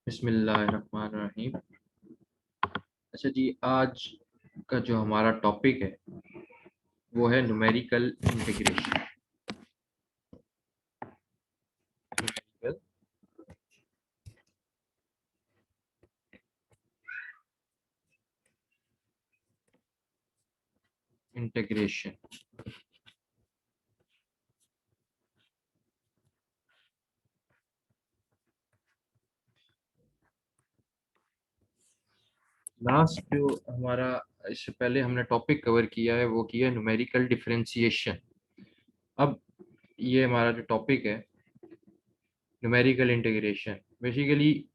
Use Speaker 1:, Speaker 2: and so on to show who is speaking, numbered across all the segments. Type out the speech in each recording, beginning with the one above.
Speaker 1: बिस्मिल्लाहिर्रहमानिर्रहीम। अच्छा जी, आज का जो हमारा टॉपिक है वो है numerical integration. Numerical integration. Last जो हमारा, इससे पहले हमने टॉपिक कवर किया है वो किया है न्यूमेरिकल डिफरेंशिएशन। अब ये हमारा जो टॉपिक है न्यूमेरिकल इंटीग्रेशन, बेसिकली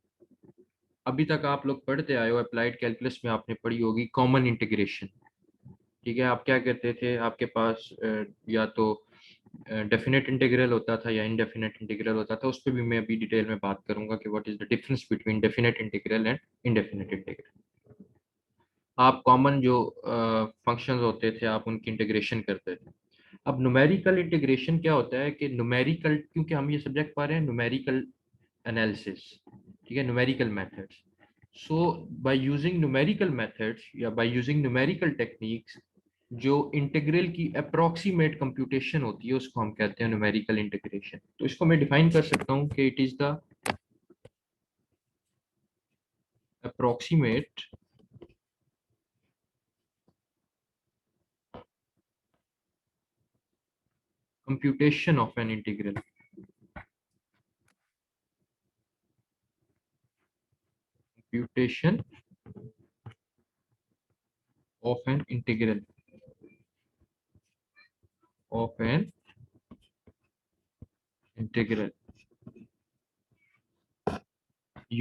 Speaker 1: अभी तक आप लोग पढ़ते आए हो, अप्लाइड कैलकुलस में आपने पढ़ी होगी कॉमन इंटीग्रेशन। ठीक है, आप क्या करते थे, आपके पास या तो डेफिनेट इंटीग्रल होता था या इनडेफिनेट इंटीग्रल होता था। उस पर भी मैं अभी डिटेल में बात करूंगा कि what is the difference between definite integral and indefinite integral. आप कॉमन जो फंक्शंस होते थे आप उनकी इंटीग्रेशन करते थे। अब न्यूमेरिकल इंटीग्रेशन क्या होता है कि न्यूमेरिकल, क्योंकि हम ये सब्जेक्ट पढ़ रहे हैं न्यूमेरिकल एनालिसिस, ठीक है, numerical methods. So by using numerical methods या बाय यूजिंग न्यूमेरिकल टेक्निक्स, जो इंटीग्रल की अप्रोक्सीमेट कंप्यूटेशन होती है उसको हम कहते हैं न्यूमेरिकल इंटीग्रेशन। तो इसको मैं डिफाइन कर सकता हूं कि it is the approximate computation of an integral, computation of an integral of an integral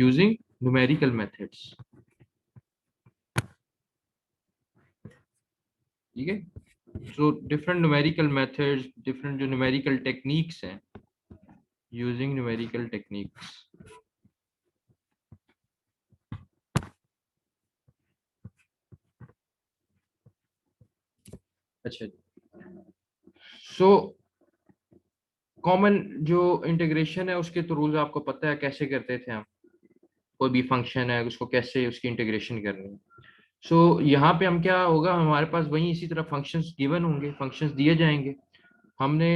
Speaker 1: using numerical methods। ठीक है, so different numerical methods, different जो numerical techniques हैं, using numerical techniques। अच्छा, सो कॉमन जो इंटीग्रेशन है उसके तो rules आपको पता है कैसे करते थे हम। कोई भी फंक्शन है उसको कैसे उसकी इंटीग्रेशन करनी है। सो यहाँ पे हम क्या होगा, हमारे पास वही इसी तरह फंक्शंस गिवन होंगे, फंक्शंस दिए जाएंगे। हमने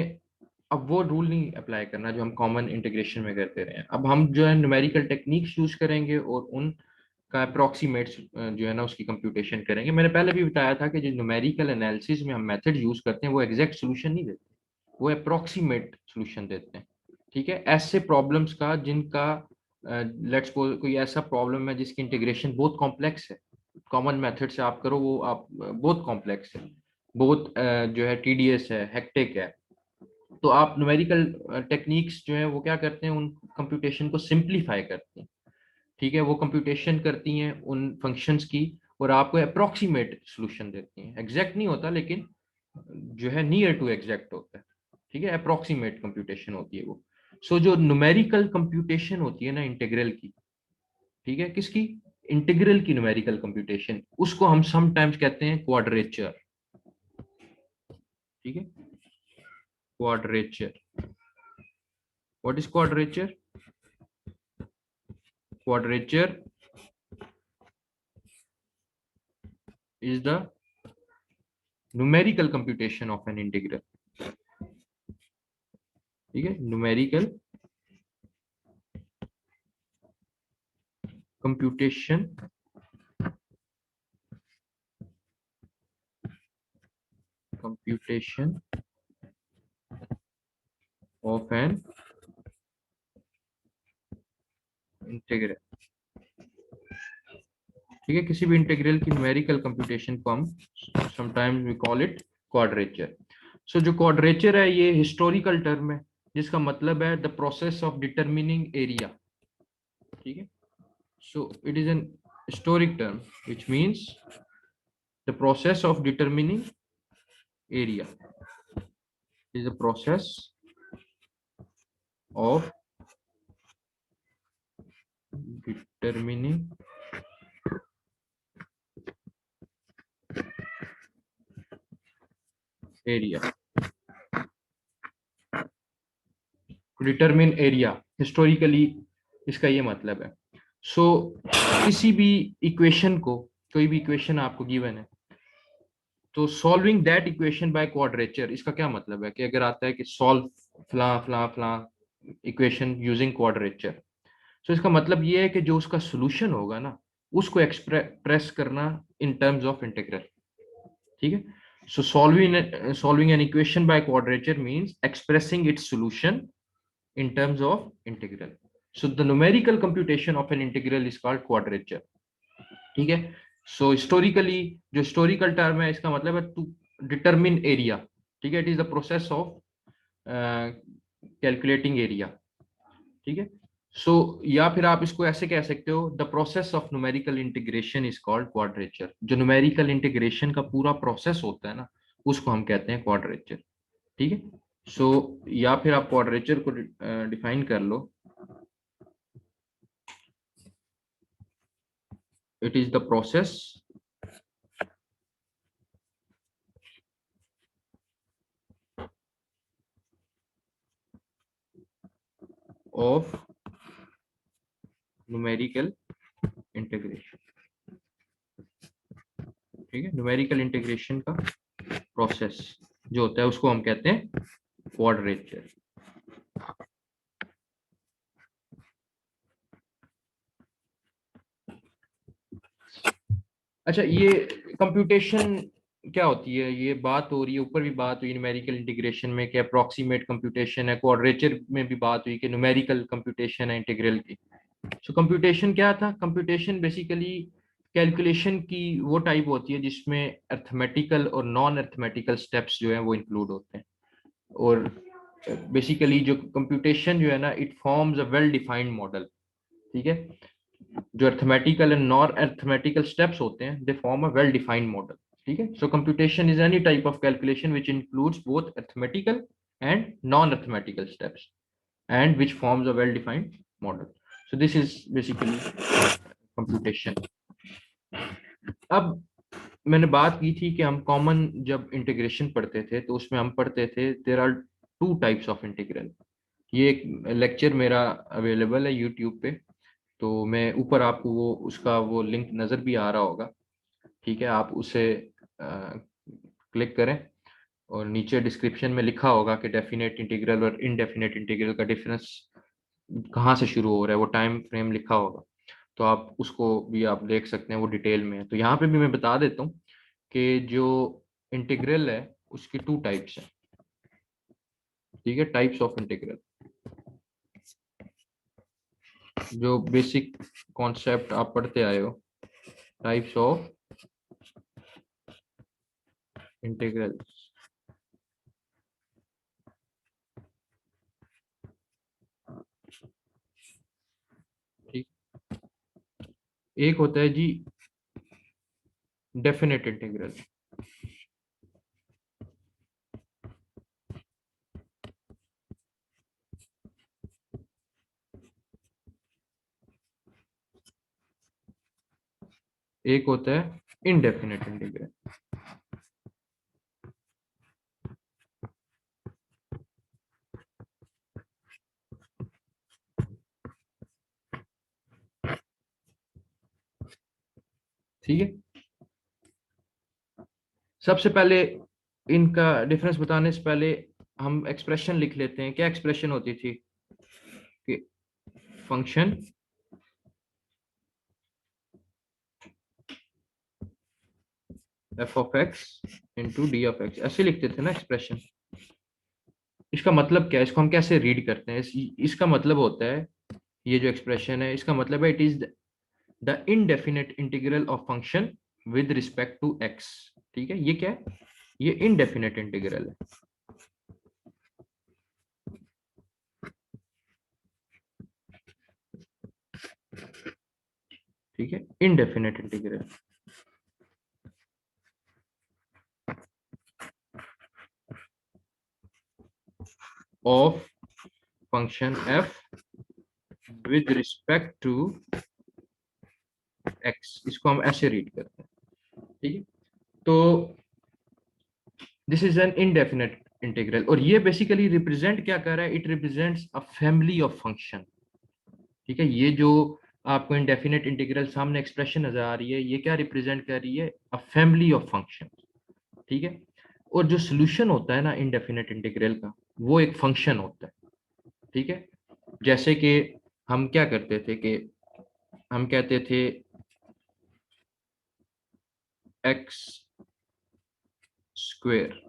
Speaker 1: अब वो रूल नहीं अप्लाई करना जो हम कॉमन इंटीग्रेशन में करते रहे हैं। अब हम जो है न्यूमेरिकल टेक्निक्स यूज करेंगे और उन का अप्रोक्सीमेट्स जो है ना उसकी कंप्यूटेशन करेंगे। मैंने पहले भी बताया था कि जो न्यूमेरिकल एनालिसिस में हम मेथड यूज करते हैं वो एग्जैक्ट सोल्यूशन नहीं देते, वो अप्रोक्सीमेट सोल्यूशन देते हैं। ठीक है, ऐसे प्रॉब्लम्स का जिनका लेट्स कोई ऐसा प्रॉब्लम है जिसकी इंटीग्रेशन बहुत कॉम्प्लेक्स है, कॉमन मेथड से आप करो वो आप बहुत कॉम्प्लेक्स है, बहुत जो है टीडीएस है, हेक्टिक है। तो आप न्यूमेरिकल टेक्निक्स जो है वो क्या करते हैं, उन कंप्यूटेशन को सिंप्लीफाई करते हैं। ठीक है, वो कंप्यूटेशन करती हैं उन फंक्शंस की और आपको अप्रोक्सीमेट सॉल्यूशन देती हैं। एग्जैक्ट नहीं होता लेकिन जो है नियर टू एग्जैक्ट होता है। ठीक है, अप्रोक्सीमेट कंप्यूटेशन होती है वो। सो जो न्यूमेरिकल कंप्यूटेशन होती है ना इंटीग्रल की, ठीक है, किसकी, इंटीग्रल की न्यूमेरिकल कंप्यूटेशन, उसको हम समटाइम्स कहते हैं क्वाड्रेचर। ठीक है, quadrature. What is quadrature? Quadrature is the numerical computation of an integral। ठीक है, numerical computation computation of an integral। ठीक है, किसी भी इंटीग्रल की न्यूमेरिकल कंप्यूटेशन को हम sometimes we call it quadrature. So जो क्वाड्रेचर है ये हिस्टोरिकल टर्म है जिसका मतलब है the process of determining area. ठीक है, so it is an historic term which means the process of determining area is a process of determining area। Determine area historically इसका ये मतलब है। सो किसी भी इक्वेशन को, कोई भी इक्वेशन आपको गिवन है, तो solving that equation by quadrature, इसका क्या मतलब है कि अगर आता है कि सॉल्व फला फला फला इक्वेशन यूजिंग क्वाड्रेचर, सो इसका मतलब ये है कि जो उसका सोल्यूशन होगा ना, उसको एक्सप्रेस करना इन टर्म्स ऑफ इंटीग्रल। ठीक है, सो solving an equation by quadrature means expressing it's solution in terms of integral. So the numerical computation of an integral is called quadrature. ठीक है, so historically जो historical term है इसका मतलब है to determine area. ठीक है, it is the process of calculating area. ठीक है, so या फिर आप इसको ऐसे कह सकते हो the process of numerical integration is called quadrature. जो numerical integration का पूरा process होता है ना, उसको हम कहते हैं quadrature. ठीक है, सो या फिर आप क्वाड्रेचर को डिफाइन कर लो, it is the process of numerical integration. ठीक है, न्यूमेरिकल इंटीग्रेशन का प्रोसेस जो होता है उसको हम कहते हैं क्वाड्रेचर। अच्छा, ये कंप्यूटेशन क्या होती है, ये बात हो रही है, ऊपर भी बात हुई न्यूमेरिकल इंटीग्रेशन में कि अप्रोक्सीमेट कंप्यूटेशन है, क्वाड्रेचर में भी बात हुई कि न्यूमेरिकल कंप्यूटेशन है इंटीग्रल की। सो कंप्यूटेशन क्या था? कंप्यूटेशन बेसिकली कैलकुलेशन की वो टाइप होती है जिसमें अर्थमेटिकल और नॉन अर्थमेटिकल स्टेप्स जो है वो इंक्लूड होते हैं। और बेसिकली जो कंप्यूटेशन जो है ना, it forms a well defined model. ठीक है, जो arithmetical and non arithmetical steps होते हैं they form a well defined model. ठीक है, so computation is any type of calculation which includes both arithmetical and non arithmetical steps and which forms a well defined model. So this is basically computation. अब मैंने बात की थी कि हम common जब इंटीग्रेशन पढ़ते थे तो उसमें हम पढ़ते थे there are two types of integral. ये एक लेक्चर मेरा अवेलेबल है यूट्यूब पे, तो मैं ऊपर आपको वो उसका वो लिंक नज़र भी आ रहा होगा। ठीक है, आप उसे क्लिक करें और नीचे डिस्क्रिप्शन में लिखा होगा कि डेफिनेट इंटीग्रल और इनडेफिनेट इंटीग्रल का डिफरेंस कहाँ से शुरू हो रहा है, वो टाइम फ्रेम लिखा होगा, तो आप उसको भी आप देख सकते हैं, वो डिटेल में है। तो यहाँ पे भी मैं बता देता हूँ कि जो इंटीग्रल है उसकी टू टाइप्स हैं। ठीक है, टाइप्स ऑफ इंटीग्रल, जो बेसिक कॉन्सेप्ट आप पढ़ते आए हो, टाइप्स ऑफ इंटीग्रल। ठीक, एक होता है जी डेफिनेट इंटीग्रल, एक होता है इनडेफिनेट इंटीग्रल। ठीक है, सबसे पहले इनका डिफरेंस बताने से पहले हम एक्सप्रेशन लिख लेते हैं। क्या एक्सप्रेशन होती थी कि function F of x into d of x, ऐसे लिखते थे ना एक्सप्रेशन। इसका मतलब क्या है, इसको हम कैसे रीड करते हैं? इसका मतलब होता है, ये जो एक्सप्रेशन है इसका मतलब है it is the indefinite integral of function with respect to x. ठीक है, ये क्या है? ये इनडेफिनेट इंटीग्रल है। ठीक है, indefinite integral of function f with respect to x, इसको हम ऐसे रीड करते हैं। ठीक है, तो this is an indefinite integral, और ये बेसिकली रिप्रेजेंट क्या कर रहा है? It represents a family of function. ठीक है, ये जो आपको इनडेफिनेट इंटीग्रल सामने एक्सप्रेशन नजर आ रही है, ये क्या रिप्रेजेंट कर रही है? अ फैमिली ऑफ फंक्शन। ठीक है, और जो सोल्यूशन होता है ना इनडेफिनेट इंटीग्रल का, वो एक फंक्शन होता है। ठीक है, जैसे कि हम क्या करते थे कि हम कहते थे x square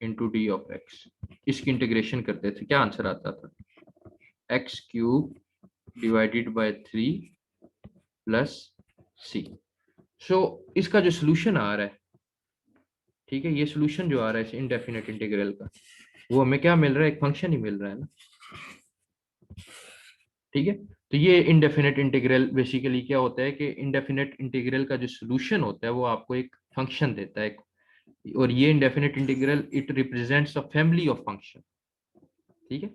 Speaker 1: into d of x, इसकी इंटीग्रेशन करते थे, क्या आंसर आता था? X cube divided by 3 plus c. So इसका जो सोल्यूशन आ रहा है, ठीक है, ये सोल्यूशन जो आ रहा है इस इनडेफिनेट इंटीग्रल का, वो हमें क्या मिल रहा है? एक फंक्शन ही मिल रहा है ना। ठीक है, तो ये इनडेफिनेट इंटीग्रल बेसिकली क्या होता है कि इनडेफिनेट इंटीग्रल का जो सोल्यूशन होता है वो आपको एक फंक्शन देता है, और ये indefinite integral it represents a family of function. ठीक है,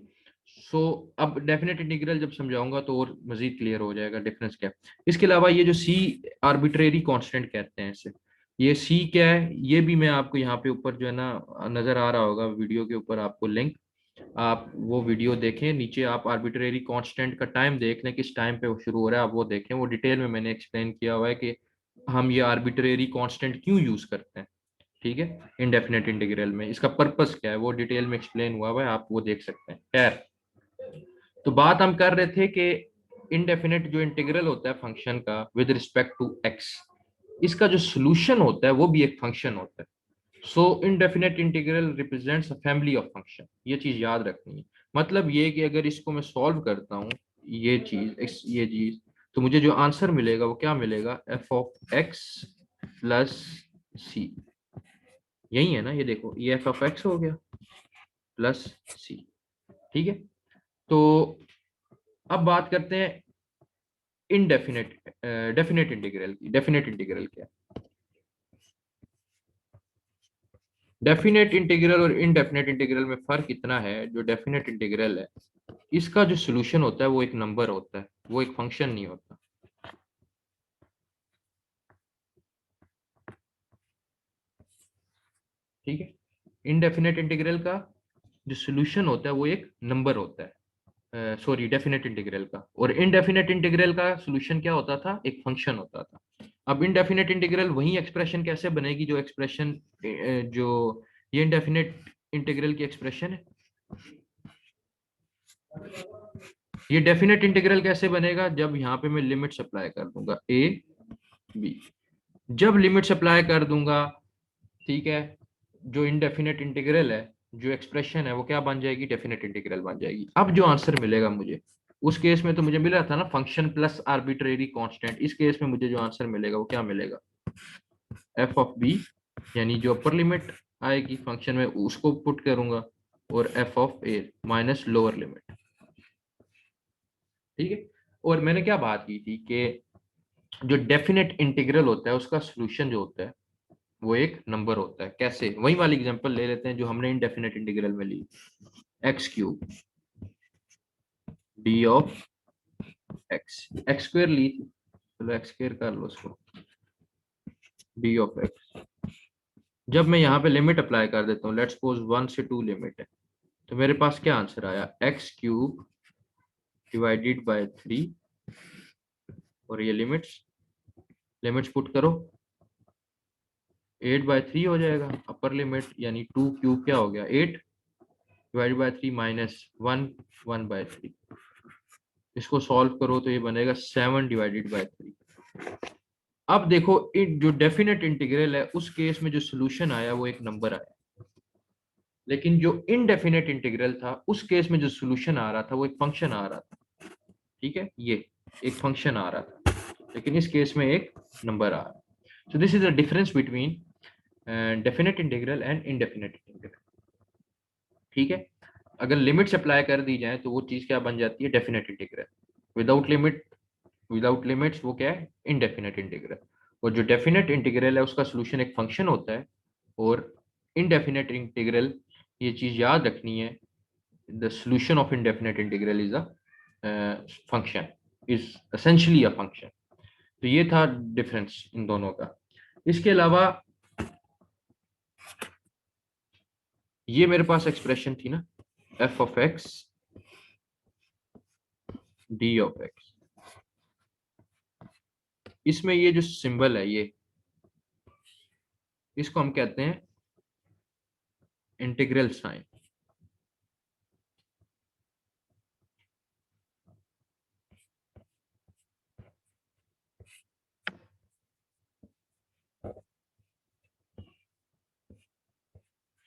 Speaker 1: सो अब डेफिनेट इंटीग्रल जब समझाऊंगा तो और मजीद क्लियर हो जाएगा डिफरेंस क्या है। इसके अलावा ये जो सी आर्बिट्रेरी कांस्टेंट कहते हैं इसे, ये सी क्या है ये भी मैं आपको यहाँ पे ऊपर जो है ना नजर आ रहा होगा वीडियो के ऊपर आपको लिंक, आप वो वीडियो देखें, नीचे आप आर्बिट्रेरी कांस्टेंट का टाइम देख लें, किस टाइम पे वो शुरू हो रहा है आप वो देखें, वो डिटेल में मैंने एक्सप्लेन किया हुआ है कि हम ये आर्बिट्रेरी कांस्टेंट क्यों यूज करते हैं। ठीक है, इनडेफिनेट इंटीग्रल में इसका पर्पस क्या है वो डिटेल में एक्सप्लेन हुआ हुआ है, आप वो देख सकते हैं। खैर, तो बात हम कर रहे थे कि इनडेफिनेट जो इंटीग्रल होता है फंक्शन का विद रिस्पेक्ट टू एक्स, इसका जो सोल्यूशन होता है वो भी एक फंक्शन होता है। So indefinite integral represents a family of function, ये चीज याद रखनी है। मतलब ये कि अगर इसको मैं सॉल्व करता हूँ, ये चीज, तो मुझे जो आंसर मिलेगा वो क्या मिलेगा? एफ ऑफ एक्स प्लस सी। यही है ना, ये देखो, ये एफ ऑफ एक्स हो गया प्लस सी। ठीक है, तो अब बात करते हैं इनडेफिनेट डेफिनेट इंटीग्रल की। डेफिनेट इंटीग्रल क्या है? डेफिनेट इंटीग्रल और इनडेफिनेट इंटीग्रल में फर्क इतना है, जो डेफिनेट इंटीग्रल है इसका जो सोल्यूशन होता है वो एक नंबर होता है, वो एक फंक्शन नहीं होता। ठीक है, इनडेफिनेट इंटीग्रल का जो सोल्यूशन होता है वो एक नंबर होता है, सॉरी डेफिनेट इंटीग्रल का, और इनडेफिनेट इंटीग्रल का सोल्यूशन क्या होता था? एक फंक्शन होता था। अब इनडेफिनेट इंटीग्रल वही एक्सप्रेशन कैसे बनेगी जो एक्सप्रेशन जो ये इनडेफिनेट इंटीग्रल की एक्सप्रेशन है, ये डेफिनेट इंटीग्रल कैसे बनेगा? जब यहाँ पे मैं लिमिट्स अप्लाई कर दूंगा ए बी, जब लिमिट्स अप्लाई कर दूंगा, ठीक है, जो इनडेफिनेट इंटीग्रल है, जो एक्सप्रेशन है वो क्या बन जाएगी? डेफिनेट इंटीग्रल बन जाएगी। अब जो आंसर मिलेगा मुझे, उस केस में तो मुझे मिला था ना फंक्शन प्लस आर्बिट्रेरी कांस्टेंट, इस केस में मुझे जो आंसर मिलेगा वो क्या मिलेगा? एफ ऑफ बी, यानी जो अपर लिमिट आएगी फंक्शन में उसको पुट करूंगा, और F of A minus lower limit. ठीक है, और मैंने क्या बात की थी कि जो डेफिनेट इंटीग्रल होता है उसका सोल्यूशन जो होता है वो एक नंबर होता है। कैसे? वही वाली एग्जांपल ले लेते हैं जो हमने इनडेफिनेट इंटीग्रल में ली, x cube d of x, x square ली थी, चलो एक्स स्क्वायर कर लो उसको, डी ऑफ एक्स। जब मैं यहाँ पे लिमिट अप्लाई कर देता हूँ, लेट्स सपोज 1 से 2 लिमिट है, तो मेरे पास क्या आंसर आया? एक्स क्यूब डिवाइडेड बाय 3, और ये लिमिट्स, लिमिट्स पुट करो, 8/3 हो जाएगा अपर लिमिट, यानी 2 क्यूब क्या हो गया? 8 डिवाइडेड बाय 3 माइनस 1, 1/3। इसको सॉल्व करो तो ये बनेगा 7 डिवाइडेड बाय 3। अब देखो जो डेफिनेट इंटीग्रल है उस केस में जो सोल्यूशन आया वो एक नंबर आया, लेकिन जो इनडेफिनेट इंटीग्रल था उस केस में जो सोल्यूशन आ रहा था वो एक फंक्शन आ रहा था। ठीक है, ये एक फंक्शन आ रहा था, लेकिन इस केस में एक नंबर आ रहा है। So this is the difference between definite integral and indefinite integral. ठीक है, अगर लिमिट्स अप्लाई कर दी जाए तो वो चीज क्या बन जाती है? Definite integral. Without limit, without limits वो क्या है? Indefinite integral. और जो डेफिनेट इंटीग्रल है उसका सोल्यूशन एक फंक्शन होता है, और इनडेफिनेट इंटीग्रल, ये चीज याद रखनी है, the solution of indefinite integral is a function, is essentially a function. तो ये था डिफरेंस इन दोनों का। इसके अलावा ये मेरे पास एक्सप्रेशन थी ना, F of x D of x, इसमें ये जो सिंबल है ये, इसको हम कहते हैं इंटीग्रल साइन।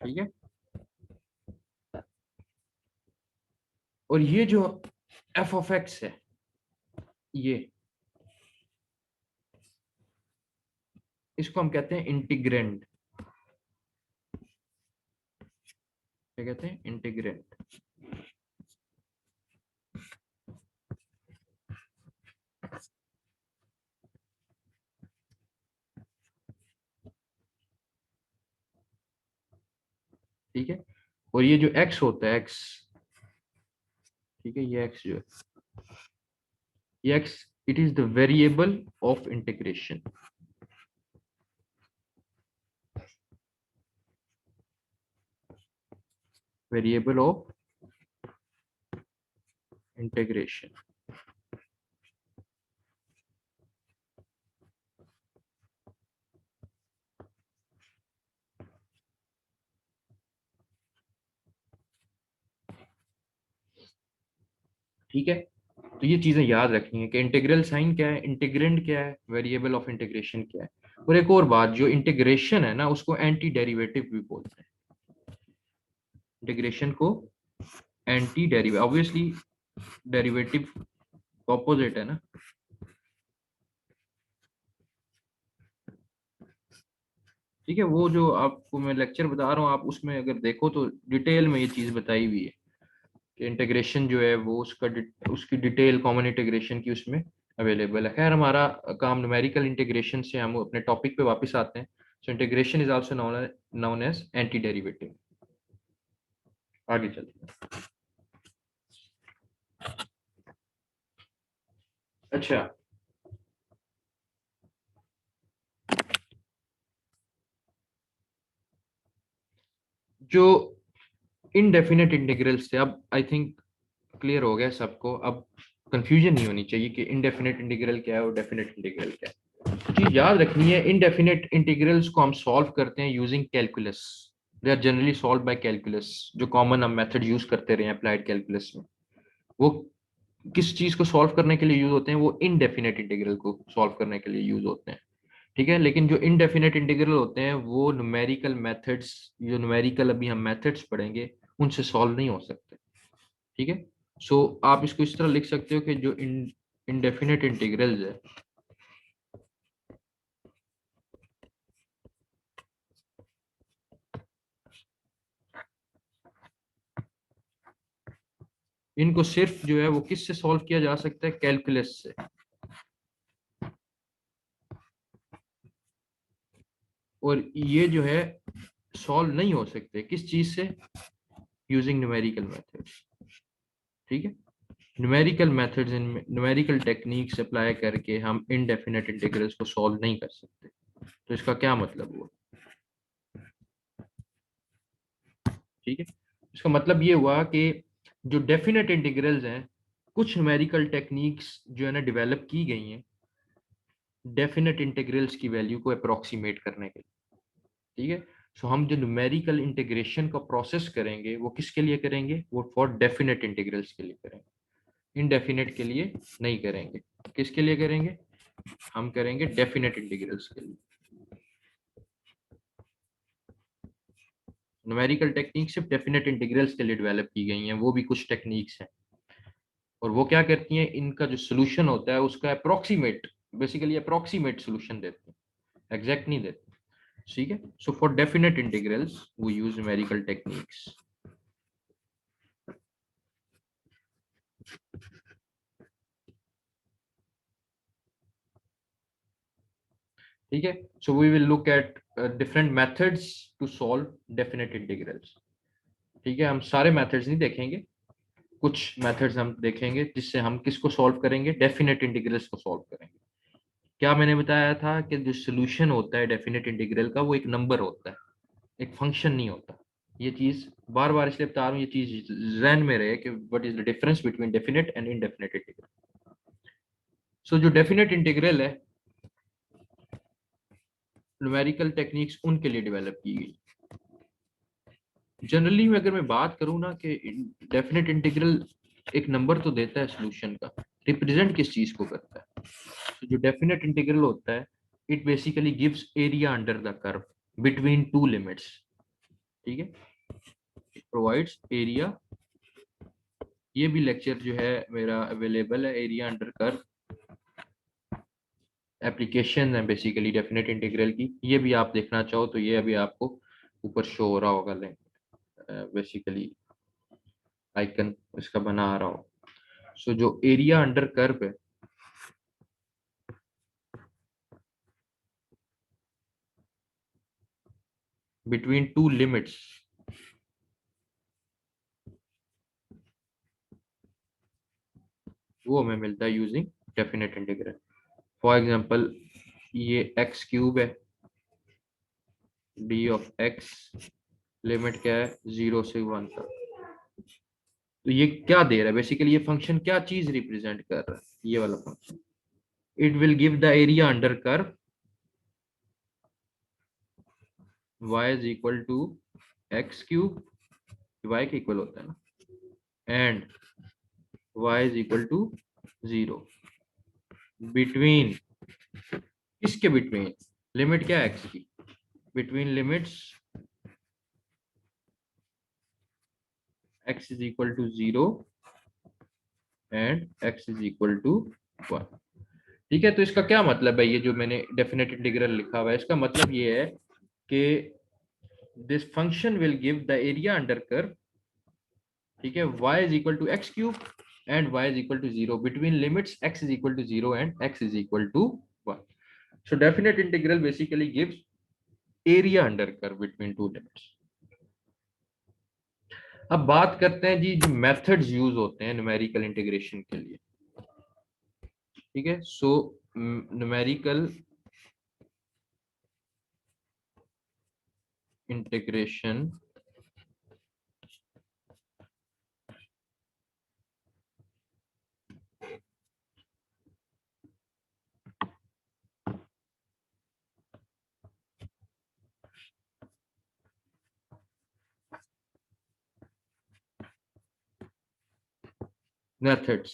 Speaker 1: ठीक है, और ये जो एफ ऑफ एक्स है, ये इसको हम कहते हैं इंटीग्रेंड। क्या कहते हैं? इंटीग्रेंड। ठीक है, और ये जो एक्स होता है, एक्स, ठीक है, ये एक्स जो है, ये x, it is the variable of integration. Variable of integration. ठीक है, तो ये चीजें याद रखनी है कि इंटीग्रल साइन क्या है, इंटीग्रेंड क्या है, वेरिएबल ऑफ इंटीग्रेशन क्या है। और एक और बात, जो इंटीग्रेशन है ना, उसको एंटी डेरिवेटिव भी बोलते हैं। इंटीग्रेशन को anti derivative, obviously derivative opposite है ना। ठीक है, वो जो आपको मैं लेक्चर बता रहा हूँ, आप उसमें अगर देखो तो डिटेल में ये चीज बताई हुई है कि इंटीग्रेशन जो है वो उसकी डिटेल कॉमन इंटीग्रेशन की उसमें अवेलेबल है। खैर, हमारा काम न्यूमेरिकल इंटीग्रेशन से, हम अपने टॉपिक पे वापस आते हैं। So integration is also known as anti derivative. आगे चलते हैं। अच्छा, जो इनडेफिनेट इंटीग्रल्स थे, अब आई थिंक क्लियर हो गया सबको। अब कंफ्यूजन नहीं होनी चाहिए कि इनडेफिनेट इंटीग्रल क्या है और डेफिनेट इंटीग्रल क्या है। तो चीज याद रखनी है, इनडेफिनेट इंटीग्रल्स को हम सॉल्व करते हैं using calculus. They are generally solved by calculus. जो कॉमन हम मेथड यूज करते रहे हैं अप्लाइड कैलकुलस में, वो किस चीज को सॉल्व करने के लिए यूज होते हैं? वो इनडेफिनेट इंटीग्रल को सॉल्व करने के लिए यूज होते हैं। ठीक है, लेकिन जो इनडेफिनेट इंटीग्रल होते हैं वो न्यूमेरिकल मेथड्स, जो न्यूमेरिकल अभी हम मेथड्स पढ़ेंगे, उनसे सॉल्व नहीं हो सकते। ठीक है, सो आप इसको इस तरह लिख सकते हो कि जो इनडेफिनेट इंटीग्रल्स है, इनको सिर्फ जो है वो किससे सॉल्व किया जा सकता है? कैलकुलस से। और ये जो है सॉल्व नहीं हो सकते किस चीज से? Using numerical methods. ठीक है, न्यूमेरिकल मेथड्स, इन न्यूमेरिकल टेक्निक्स अप्लाई करके हम इनडेफिनेट इंटीग्रल्स को सॉल्व नहीं कर सकते। तो इसका क्या मतलब हुआ? ठीक है, इसका मतलब ये हुआ कि जो डेफिनेट इंटीग्रल्स हैं, कुछ न्यूमेरिकल टेक्निक्स जो है ना डेवलप की गई हैं डेफिनेट इंटीग्रल्स की वैल्यू को अप्रोक्सीमेट करने के लिए। ठीक है, सो हम जो न्यूमेरिकल इंटीग्रेशन का प्रोसेस करेंगे वो किसके लिए करेंगे? वो फॉर डेफिनेट इंटीग्रल्स के लिए करेंगे, इनडेफिनेट के लिए नहीं करेंगे। किसके लिए करेंगे? हम करेंगे डेफिनेट इंटीग्रल्स के लिए। न्यूमेरिकल टेक्निक सिर्फ डेफिनेट इंटीग्रल्स के लिए डेवलप की गई हैं, वो भी कुछ टेक्निक्स हैं। और वो क्या करती हैं? इनका जो सोल्यूशन होता है उसका अप्रोक्सीमेट, बेसिकली अप्रोक्सीमेट सोल्यूशन देते हैं, एग्जैक्ट नहीं देते। ठीक है, so for definite integrals we use numerical techniques. ठीक है, so we will look at different methods to solve definite integrals. ठीक है, हम सारे मेथड्स नहीं देखेंगे, कुछ मेथड्स हम देखेंगे जिससे हम किसको सॉल्व करेंगे? डेफिनेट इंटीग्रल्स को सॉल्व करेंगे। क्या मैंने बताया था कि जो सोल्यूशन होता है डेफिनेट इंटीग्रल का, वो एक नंबर होता है, एक फंक्शन नहीं होता। ये चीज बार बार इसलिए बता रहा हूँ, ये चीज जहन में रहे कि what is the difference between definite and indefinite integral. So जो डेफिनेट इंटीग्रल है न्यूमेरिकल टेक्निक्स उनके लिए डेवलप की गई। जनरली अगर मैं बात करूँ ना कि डेफिनेट इंटीग्रल एक नंबर तो देता है सॉल्यूशन का, रिप्रेजेंट किस चीज को करता है? तो जो डेफिनेट इंटीग्रल होता है, it basically gives area under the curve between two limits. ठीक है, इट प्रोवाइड्स एरिया। ये भी लेक्चर जो है मेरा अवेलेबल है, एरिया अंडर कर्व, एप्लीकेशन है बेसिकली डेफिनेट इंटीग्रल की। ये भी आप देखना चाहो तो ये अभी आपको ऊपर शो हो रहा होगा, बेसिकली आइकन इसका बना आ रहा हो। सो जो एरिया अंडर कर्व है, बिटवीन टू लिमिट्स, वो हमें मिलता है using definite integral. For example ये एक्स क्यूब है, डी ऑफ एक्स, लिमिट क्या है 0 से 1 तक। तो ये क्या दे रहा है बेसिकली, ये फंक्शन क्या चीज रिप्रेजेंट कर रहा है? ये वाला function, it will give the area under curve y is equal to x cube, y के इक्वल होता है ना, and y is equal to 0 between, किसके बिटवीन? लिमिट क्या है x की, between limits x is equal to 0 and x is equal to 1। ठीक है, तो इसका क्या मतलब है? ये जो मैंने डेफिनेट इंटीग्रल लिखा हुआ है, इसका मतलब ये है कि this function will give the area under curve, ठीक है, y is equal to x cube and y is equal to 0 between limits x is equal to 0 and x is equal to 1। So definite integral basically gives area under curve between two limits. अब बात करते हैं जी, जो methods use होते हैं numerical integration के लिए। ठीक है, सो न्यूमेरिकल इंटीग्रेशन मेथड्स।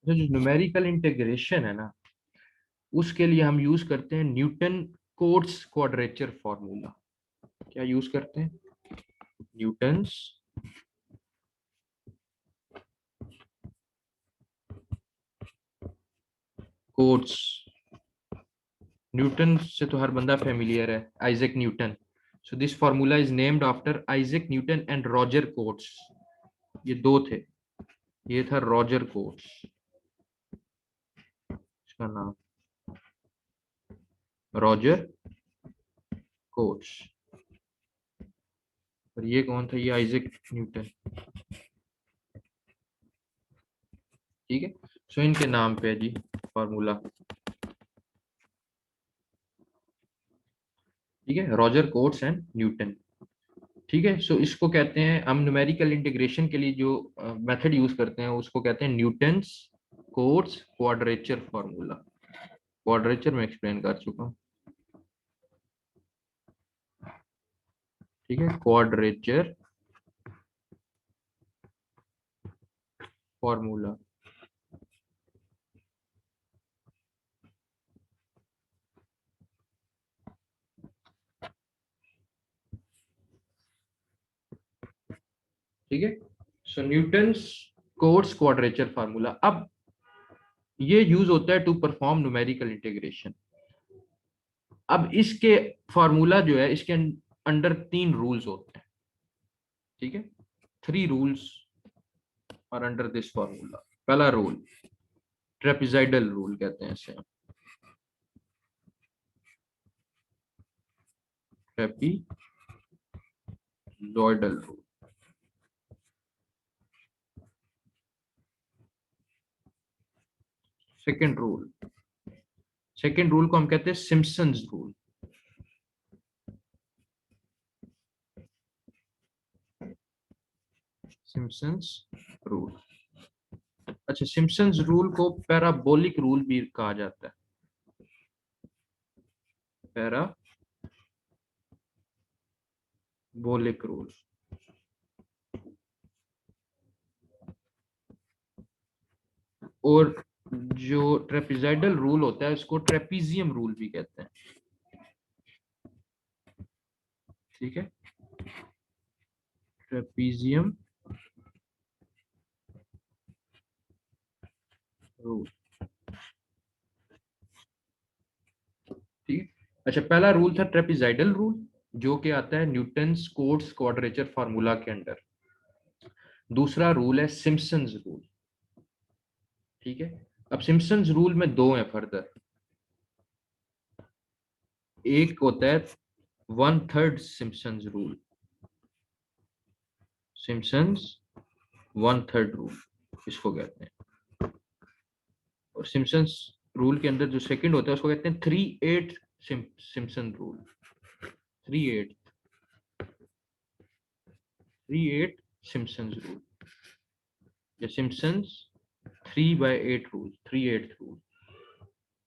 Speaker 1: जो न्यूमेरिकल इंटीग्रेशन है ना, उसके लिए हम यूज करते हैं न्यूटन कोट्स क्वाड्रेचर फॉर्मूला। क्या यूज करते हैं? Newton's quotes. न्यूटन से तो हर बंदा फेमिलियर है, Isaac Newton. So this formula is named after Isaac Newton and Roger quotes. ये दो थे, ये था रॉजर कोट्स, इसका नाम रॉजर कोट्स, और ये कौन था? ये आइजैक न्यूटन। ठीक है, सो इनके नाम पे है जी फॉर्मूला। ठीक है, रॉजर कोट्स एंड न्यूटन। ठीक है, सो इसको कहते हैं हम न्यूमेरिकल इंटीग्रेशन के लिए जो मेथड यूज करते हैं उसको कहते हैं Newton's quotes quadrature formula. Quadrature में एक्सप्लेन कर चुका हूँ। ठीक है, क्वाड्रेचर फॉर्मूला। ठीक है, सो न्यूटन्स कोट्स क्वाड्रेचर फार्मूला। अब ये यूज होता है टू परफॉर्म न्यूमेरिकल इंटीग्रेशन। अब इसके फार्मूला जो है, इसके अंडर 3 रूल्स होते हैं। ठीक है, 3 rules are under this formula. पहला रूल ट्रेपेजॉइडल रूल कहते हैं इसे, trapezoidal rule. Second rule, second rule को हम कहते हैं सिम्पसन्स रूल। Simpson's rule. अच्छा, सिम्पसन्स रूल को पैराबोलिक रूल भी कहा जाता है, पैराबोलिक रूल। और जो ट्रेपिजाइडल रूल होता है उसको ट्रेपीजियम रूल भी कहते हैं। ठीक है, ट्रेपीजियम रूल। ठीक है। अच्छा, पहला रूल था ट्रेपिजाइडल रूल, जो कि आता है न्यूटन्स कोट्स क्वाड्रेचर फार्मूला के अंडर। दूसरा रूल है सिम्पसन्स रूल। ठीक है। अब सिम्पसन्स रूल में दो हैं फर्दर। एक होता है 1/3 सिम्पसन्स रूल, सिम्पसन्स 1/3 रूल इसको कहते हैं। और सिम्पसन्स रूल के अंदर जो सेकंड होता है उसको कहते हैं 3/8 सिम्पसन रूल। 3/8 3/8 सिम्पसन्स रूल या सिम्पसन्स 3/8 रूल, 3/8 रूल।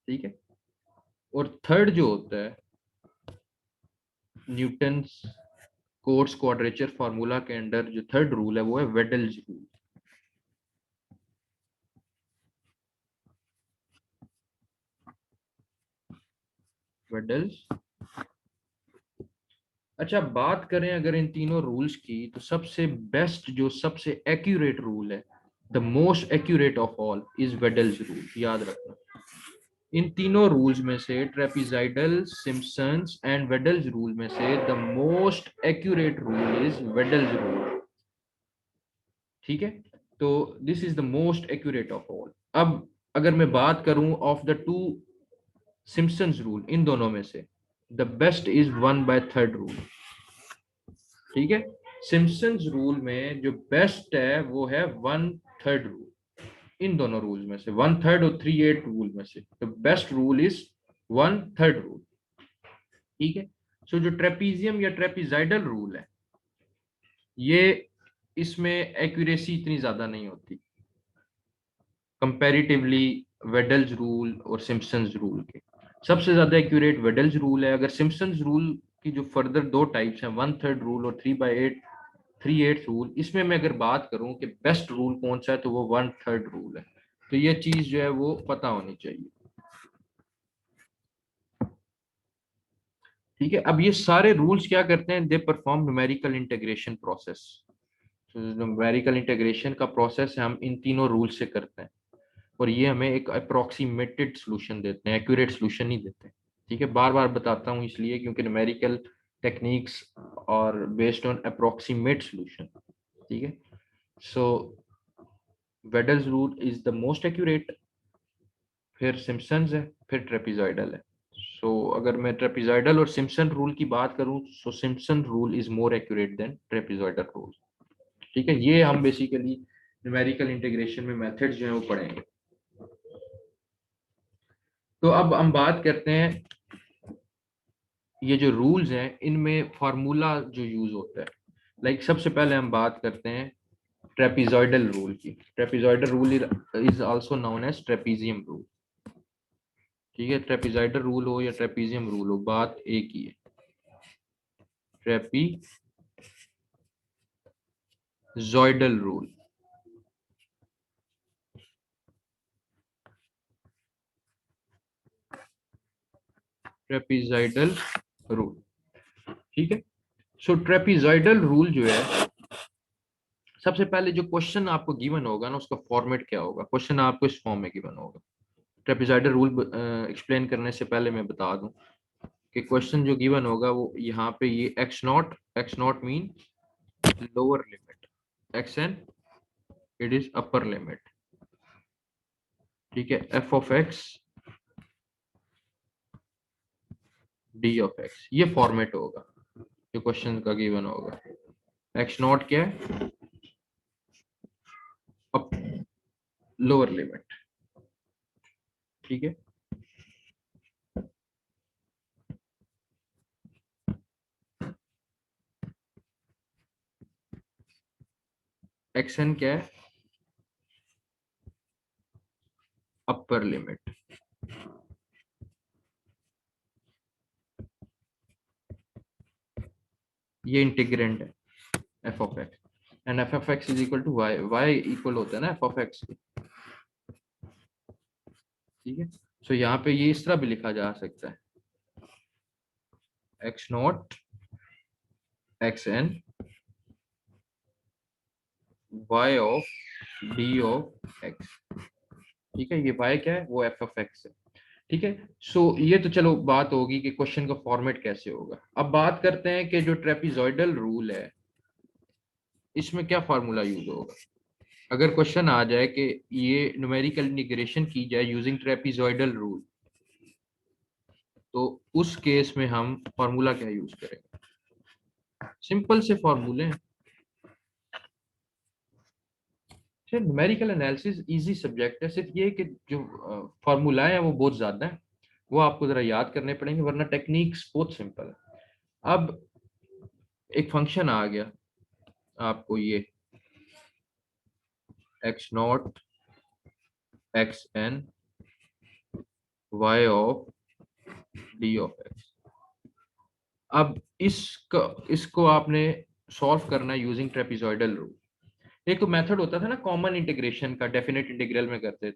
Speaker 1: ठीक है। और थर्ड जो होता है न्यूटन्स कोट्स क्वाड्रेचर फार्मूला के अंडर जो थर्ड रूल है वो है वेडल्स रूल। वेडल्स। अच्छा, बात करें अगर इन तीनों रूल्स की, तो सबसे बेस्ट जो सबसे एक्यूरेट रूल है, the most accurate of all is Weddle's rule. याद रखना, इन तीनों रूल्स में से trapezoidal, Simpson's and Weddle's rule में से the most accurate rule is Weddle's rule. ठीक है। तो this is the most accurate of all. अब अगर मैं बात करूं of the two Simpson's rule, इन दोनों में से द बेस्ट इज 1/3 रूल। ठीक है। सिम्पसन्स रूल में जो बेस्ट है वो है 1/3 रूल। इन दोनों रूल में से 1/3 और 3/8 रूल में से the best rule is 1/3 rule. ठीक है। सो जो ट्रेपीजियम या ट्रेपीजाइडल रूल है, ये इसमें एक्यूरेसी इतनी ज्यादा नहीं होती कंपैरेटिवली वेडल्स रूल और सिम्पसन्स रूल के। सबसे ज्यादा एक्यूरेट वेडल्स रूल है। अगर सिम्पसन्स रूल की जो फर्दर दो टाइप्स हैं, 1/3 रूल और 3/8 रूल, इसमें मैं अगर बात करूं कि बेस्ट रूल कौन सा है, तो वो 1/3 रूल है। तो ये चीज जो है वो पता होनी चाहिए। ठीक है। अब ये सारे रूल्स क्या करते हैं, they perform numerical integration process. Numerical integration का प्रोसेस है हम इन तीनों रूल से करते हैं, और ये हमें एक अप्रोक्सीमेटेड सॉल्यूशन देते हैं, एक्यूरेट सॉल्यूशन नहीं देते। ठीक है, बार बार बताता हूँ इसलिए क्योंकि न्यूमेरिकल टेक्निक्स और बेस्ड ऑन अप्रोक्सीमेट सॉल्यूशन। ठीक है। So Weddle's rule is the most accurate, फिर सिम्पसन्स है, फिर ट्रेपिजॉइडल है। सो अगर मैं ट्रेपिजॉइडल और सिम्पसन रूल की बात करूं, so Simpson rule is more accurate than trapezoidal rule. ठीक है, ये हम बेसिकली न्यूमेरिकल इंटीग्रेशन में मेथड्स जो है वो पढ़ेंगे। तो अब हम बात करते हैं ये जो रूल्स हैं इनमें फार्मूला जो यूज होता है। लाइक सबसे पहले हम बात करते हैं ट्रेपिजॉइडल रूल की। Trapezoidal rule is also known as trapezium rule. ठीक है, ट्रेपिजॉइडल रूल हो या ट्रेपीजियम रूल हो, बात एक ही है, ट्रेपीजॉइडल रूल। ट्रेपीजॉइडल रूल। ठीक है। सो ट्रेपीजॉइडल रूल जो है, सबसे पहले जो क्वेश्चन आपको गिवन होगा ना, उसका फॉर्मेट क्या होगा। क्वेश्चन आपको इस फॉर्म में गिवन होगा। ट्रेपीजॉइडल रूल एक्सप्लेन करने से पहले मैं बता दूं कि क्वेश्चन जो गिवन होगा वो यहाँ पे ये x0 mean lower limit, xn it is upper limit. ठीक है, f of x d of x, ये फॉर्मेट होगा जो क्वेश्चन का गिवन होगा। x0 क्या है, अप लोअर लिमिट। ठीक है, xn क्या है, अपर लिमिट, ये इंटीग्रेंड है f of x, and f of x is equal to y, y equal होता है ना एफ ऑफ एक्स के, ठीक है। सो यहाँ पे ये इस तरह भी लिखा जा सकता है, x naught x n y of d of x, ठीक है। ये वाई क्या है, वो एफ ऑफ एक्स है, ठीक है। सो ये तो चलो बात होगी कि क्वेश्चन का फॉर्मेट कैसे होगा। अब बात करते हैं कि जो ट्रेपिजॉइडल रूल है इसमें क्या फार्मूला यूज होगा। अगर क्वेश्चन आ जाए कि ये न्यूमेरिकल इंटीग्रेशन की जाए यूजिंग ट्रेपिजॉइडल रूल, तो उस केस में हम फार्मूला क्या यूज करेंगे। सिंपल से फार्मूले हैं। न्यूमेरिकल एनालिसिस इजी सब्जेक्ट है, सिर्फ ये कि जो फार्मूला है वो बहुत ज्यादा है, वो आपको जरा याद करने पड़ेंगे, वरना टेक्निक्स बहुत सिंपल है। अब एक फंक्शन आ गया आपको, ये x naught x n y of d of x. अब इसको आपने सॉल्व करना है यूजिंग ट्रेपिजॉइडल रूल। एक तो मेथड होता था ना कॉमन इंटीग्रेशन का, डेफिनेट इंटीग्रल में करते थे।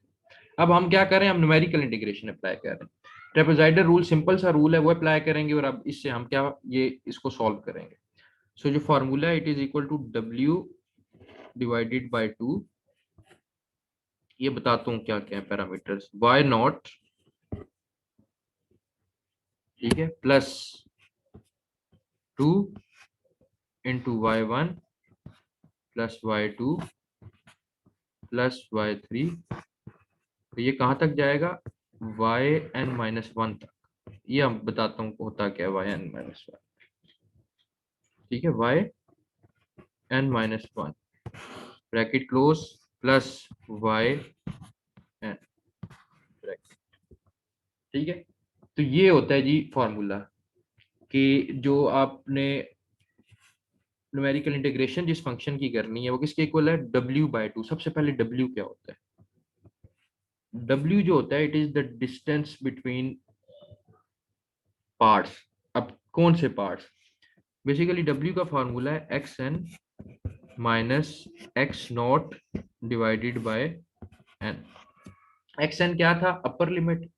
Speaker 1: अब हम क्या करें, हम न्यूमेरिकल इंटीग्रेशन अप्लाई कर रहे हैं। ट्रेपेजॉइडल रूल सिंपल सा रूल है, वो अप्लाई करेंगे और अब इससे हम क्या ये इसको सॉल्व करेंगे। सो जो फॉर्मूला है it is equal to W divided by 2, ये बताता हूँ क्या क्या है पैरामीटर्स, y नॉट, ठीक है, plus 2 into y1 plus y2 plus y3, तो ये कहाँ तक जाएगा, yn-1 तक। ये हम बताता हूँ बताता क्या है yn-1, ठीक है, yn-1 bracket close plus yn bracket, ठीक है। तो ये होता है जी फॉर्मूला कि जो आपने न्यूमेरिकल इंटीग्रेशन जिस फंक्शन की करनी है वो किसके इक्वल है, W/2। सबसे पहले W क्या होता है, W जो होता है it is the distance between parts. अब कौन से पार्ट्स, बेसिकली W का फॉर्मूला है xn minus x naught divided bye n। xn क्या था, अपर लिमिट,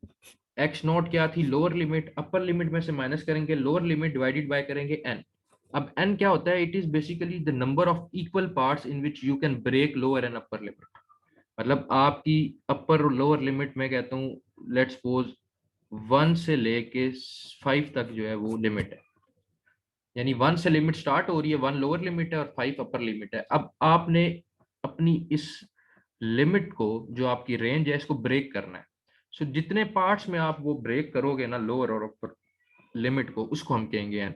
Speaker 1: एक्स नॉट क्या थी, लोअर लिमिट। अपर लिमिट में से माइनस करेंगे, लोअर लिमिट डिवाइडेड बाय करेंगे n। अब n क्या होता है, it is basically the number of equal parts in which you can break lower and upper limit. मतलब आपकी अपर और लोअर लिमिट में कहता हूँ, लेट्स सपोज 1 से लेके 5 तक जो है वो लिमिट है, यानी 1 से लिमिट स्टार्ट हो रही है, 1 लोअर लिमिट है और 5 अपर लिमिट है। अब आपने अपनी इस लिमिट को, जो आपकी रेंज है, इसको ब्रेक करना है। सो जितने पार्ट्स में आप वो ब्रेक करोगे ना लोअर और अपर लिमिट को, उसको हम कहेंगे एन,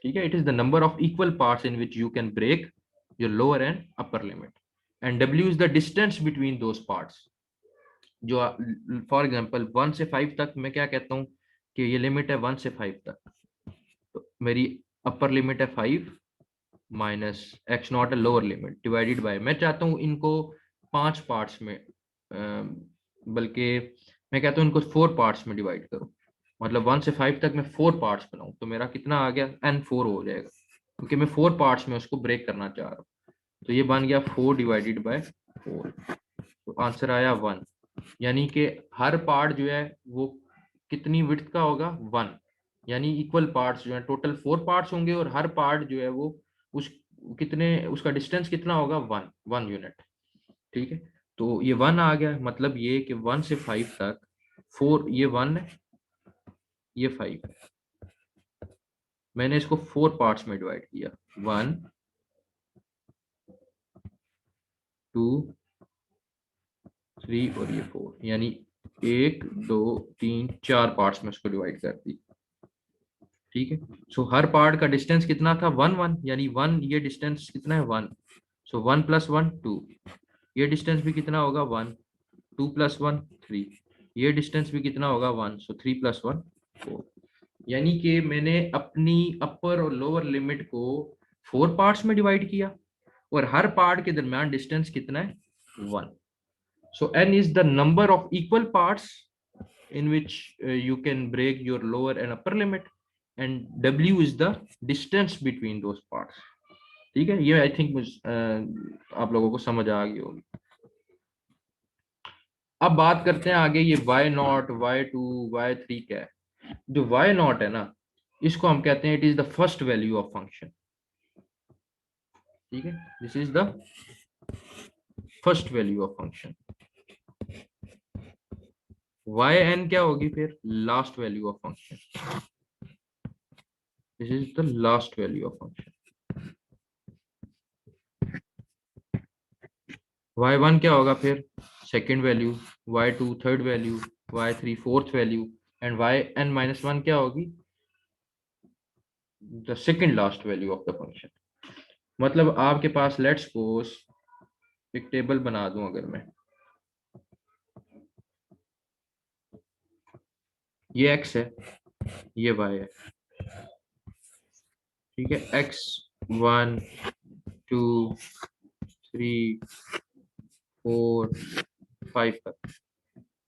Speaker 1: ठीक है। It is the number of equal parts in which you can break your lower and upper limit, and W is the distance between those parts. जो फॉर एग्जांपल 1 से 5 तक मैं क्या कहता हूँ कि ये लिमिट है 1 से 5 तक, तो मेरी अपर लिमिट है 5 माइनस एक्स नॉट है लोअर लिमिट डिवाइडेड बाय, मैं चाहता हूँ इनको 5 पार्ट्स में, बल्कि मैं कहता हूँ इनको 4 पार्ट्स में डिवाइड करो, मतलब 1 से 5 तक मैं 4 पार्ट्स बनाऊं, तो मेरा कितना आ गया, n4 हो जाएगा, क्योंकि मैं 4 पार्ट्स में उसको ब्रेक करना चाह रहा हूँ। तो ये बन गया 4 डिवाइडेड बाय 4, तो आंसर आया 1। यानी कि हर पार्ट जो है वो कितनी विड्थ का होगा, 1। यानी इक्वल पार्ट्स जो है, टोटल 4 पार्ट्स होंगे और हर पार्ट जो है वो उस कितने, उसका डिस्टेंस कितना होगा, 1 यूनिट, ठीक है। तो ये 1 आ गया, मतलब ये कि 1 से 5 तक 4, ये 1 है, ये 5 है, मैंने इसको 4 पार्ट्स में डिवाइड किया, 1 2 3 और ये 4, यानी 1 2 3 4 पार्ट्स में उसको डिवाइड कर दी, ठीक है। सो हर पार्ट का डिस्टेंस कितना था, 1 1, यानी 1, ये डिस्टेंस कितना है, 1। सो 1 + 1 2, ये डिस्टेंस भी कितना होगा, 1। 2 + 1 3, ये डिस्टेंस भी कितना होगा, 1। सो 3 + 1 4, यानी कि मैंने अपनी अपर और लोअर लिमिट को 4 पार्ट्स में डिवाइड किया और हर पार्ट के दरमियान डिस्टेंस कितना है, 1। So n is the number of equal parts in which you can break your lower and upper limit, and w is the distance between those parts. ठीक है, ये आई थिंक आप लोगों को समझ आ गई होगी। अब बात करते हैं आगे, ये y0 y2 y3 क्या है। जो y0 है ना, इसको हम कहते हैं it is the first value of function. ठीक है, this is the first value of function. yn क्या होगी फिर, last value of function. This is the last value of function. y1 क्या होगा फिर, second value, y2 third value, y3 fourth value, and yn minus one क्या होगी, the second last value of the function. मतलब आपके पास let's suppose एक table बना दूं अगर मैं, ये x है, ये y है। ठीक है, x 1 2 3 4 5 तक,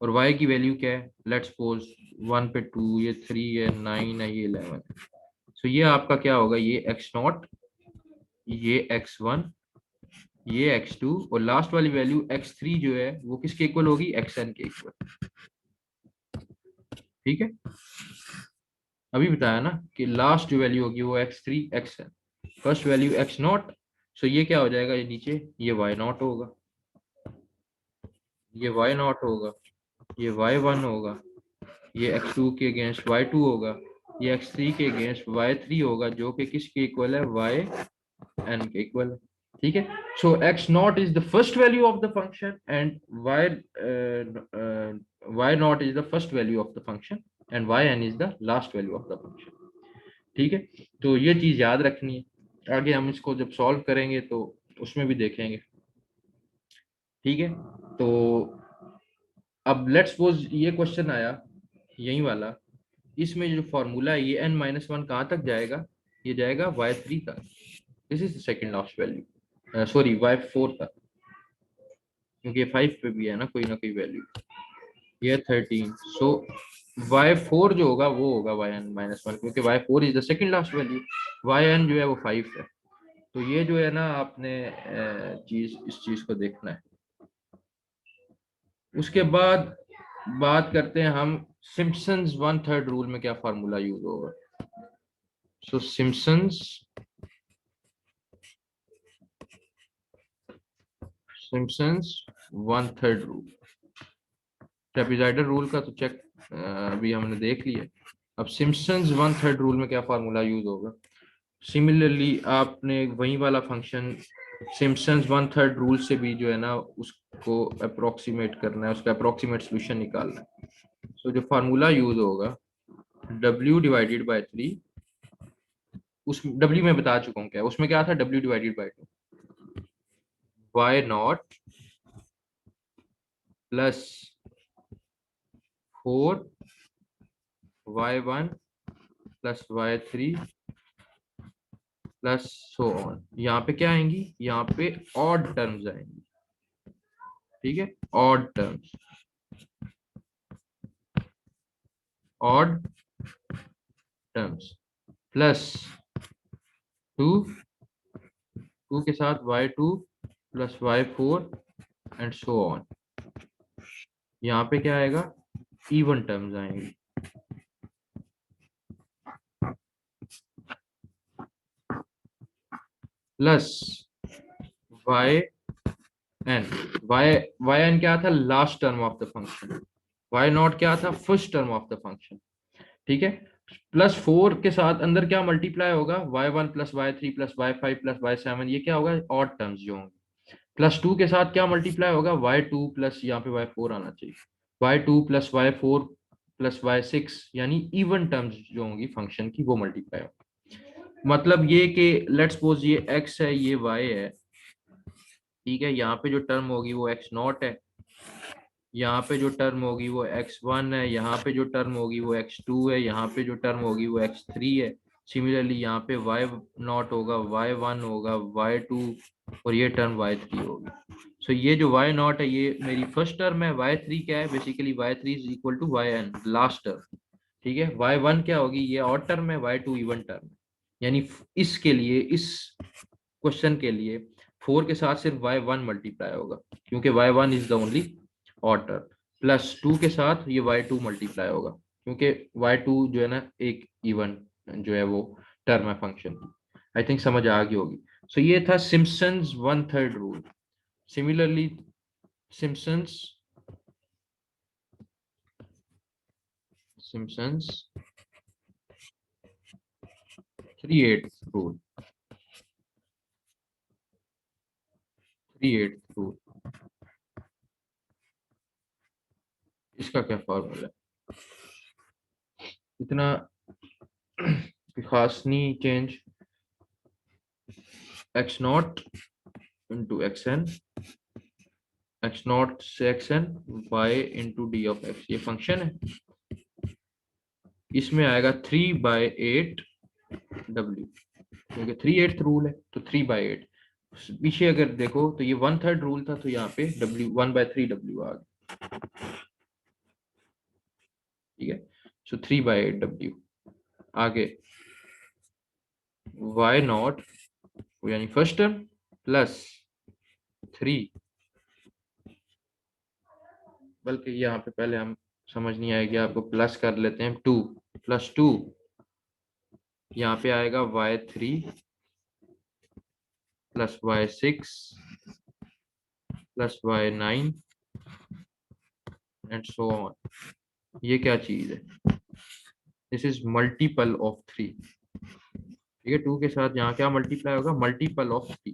Speaker 1: और y की वैल्यू क्या है, लेट्स सपोज 1 पे 2, ये 3 है, 9 है, ये 11 है। सो ये आपका क्या होगा, ये x0, ये x1, ये x2, और लास्ट वाली वैल्यू x3 जो है वो किसके इक्वल होगी, xn के इक्वल। ठीक है, अभी बताया ना कि लास्ट जो वैल्यू होगी वो x3 xn, first value x0। सो ये क्या हो जाएगा, ये नीचे ये y0 होगा, ये y0 होगा, ये y1 होगा, ये x2 के अगेंस्ट y2 होगा, ये x3 के अगेंस्ट y3 होगा, जो कि किसके इक्वल है, yn के इक्वल है। ठीक है, सो x0 is the first value of the function and y0 is the first value of the function and yn is the last value of the function। ठीक है, तो ये चीज याद रखनी है, आगे हम इसको जब सॉल्व करेंगे तो उसमें भी देखेंगे। ठीक है, तो अब लेट्स सपोज ये क्वेश्चन आया यही वाला, इसमें जो फॉर्मूला है ये n माइनस वन कहाँ तक जाएगा, ये जाएगा y3 तक, this is the second last value, sorry y4 तक, क्योंकि 5 पे भी है ना कोई वैल्यू, ये 13। सो y4 जो होगा वो होगा yn माइनस वन, क्योंकि y4 is the second last value, yn जो है वो 5 है। तो ये जो है ना आपने इस चीज को देखना है। उसके बाद बात करते हैं हम सिम्पसन्स वन थर्ड रूल में क्या फार्मूला यूज होगा। So Simpson's one third rule, trapezoidal rule का तो चेक अभी हमने देख लिया। अब सिम्पसन्स वन थर्ड रूल में क्या फार्मूला यूज होगा। सिमिलरली आपने वही वाला function Simpson's one third rule से भी जो है ना उसको अप्रोक्सीमेट करना है, उसका अप्रोक्सीमेट सोल्यूशन निकालना है। सो जो फार्मूला यूज होगा w डिवाइडेड बाय 3, उस w में बता चुका हूँ क्या, उसमें क्या था, w divided by 2, y0 plus 4 y1 plus y3 plus so on. यहाँ पे क्या आएंगी, यहाँ पे ऑड टर्म्स आएंगी। ठीक है, odd terms, odd terms, plus 2 के साथ y2 plus y4 and so on. यहाँ पे क्या आएगा, इवन टर्म्स आएंगी। प्लस yn, yn क्या था, last term of the function, y0 क्या था, first term of the function. ठीक है, प्लस 4 के साथ अंदर क्या मल्टीप्लाई होगा, y1 plus y3 plus y5 plus y7, ये क्या होगा, ऑड टर्म्स जो होंगे। प्लस 2 के साथ क्या मल्टीप्लाई होगा, y2 प्लस यहाँ पे y4 आना चाहिए, y2 plus y4 plus y6, यानी इवन टर्म्स जो होंगी फंक्शन की वो मल्टीप्लाई होगी। मतलब ये कि लेट्स सपोज ये x है, ये y है। ठीक है, यहाँ पे जो टर्म होगी वो x0 है, यहाँ पे जो टर्म होगी वो x1 है, यहाँ पे जो टर्म होगी वो x2 है, यहाँ पे जो टर्म होगी वो x3 है। सिमिलरली यहाँ पे y0 होगा, y1 होगा, y2 और ये टर्म y3 होगी। सो ये जो y नॉट है ये मेरी फर्स्ट टर्म है, y3 क्या है, basically y3 is equal to yn, last term. ठीक है, y1 क्या होगी, ये ऑड टर्म है, y2 इवन टर्म है। यानी इसके लिए, इस क्वेश्चन के लिए 4 के साथ सिर्फ y1 मल्टीप्लाई होगा, क्योंकि y1 is the only odd term. Plus 2 के साथ ये y2 मल्टीप्लाई होगा, क्योंकि y2 जो है ना एक इवन जो है वो टर्म है फंक्शन। आई थिंक समझ आ गई होगी। सो ये था Simpson's one third rule. Similarly Simpson's Simpson's 3/8 rule, 3/8 rule, इसका क्या फॉर्मूला है, इतना खास नहीं change. X naught into x n, x naught से x n, y into d of x, ये फंक्शन है। इसमें आएगा 3/8 डब्ल्यू, क्योंकि 3/8 रूल है तो 3/8। पीछे अगर देखो तो ये वन थर्ड रूल था, तो यहाँ पे डब्ल्यू 1/3 डब्ल्यू आ गया। ठीक है, सो 3/8 डब्ल्यू। आगे वाई नॉट यानी फर्स्ट टर्म प्लस 3, बल्कि यहाँ पे पहले हम समझ नहीं आएगी आपको, प्लस कर लेते हैं 2 प्लस 2, यहाँ पे आएगा y3 plus y6 plus y9 and so on. ये क्या चीज है, दिस इज मल्टीपल ऑफ 3। ठीक है, 2 के साथ यहाँ क्या मल्टीप्लाई होगा, मल्टीपल ऑफ 3।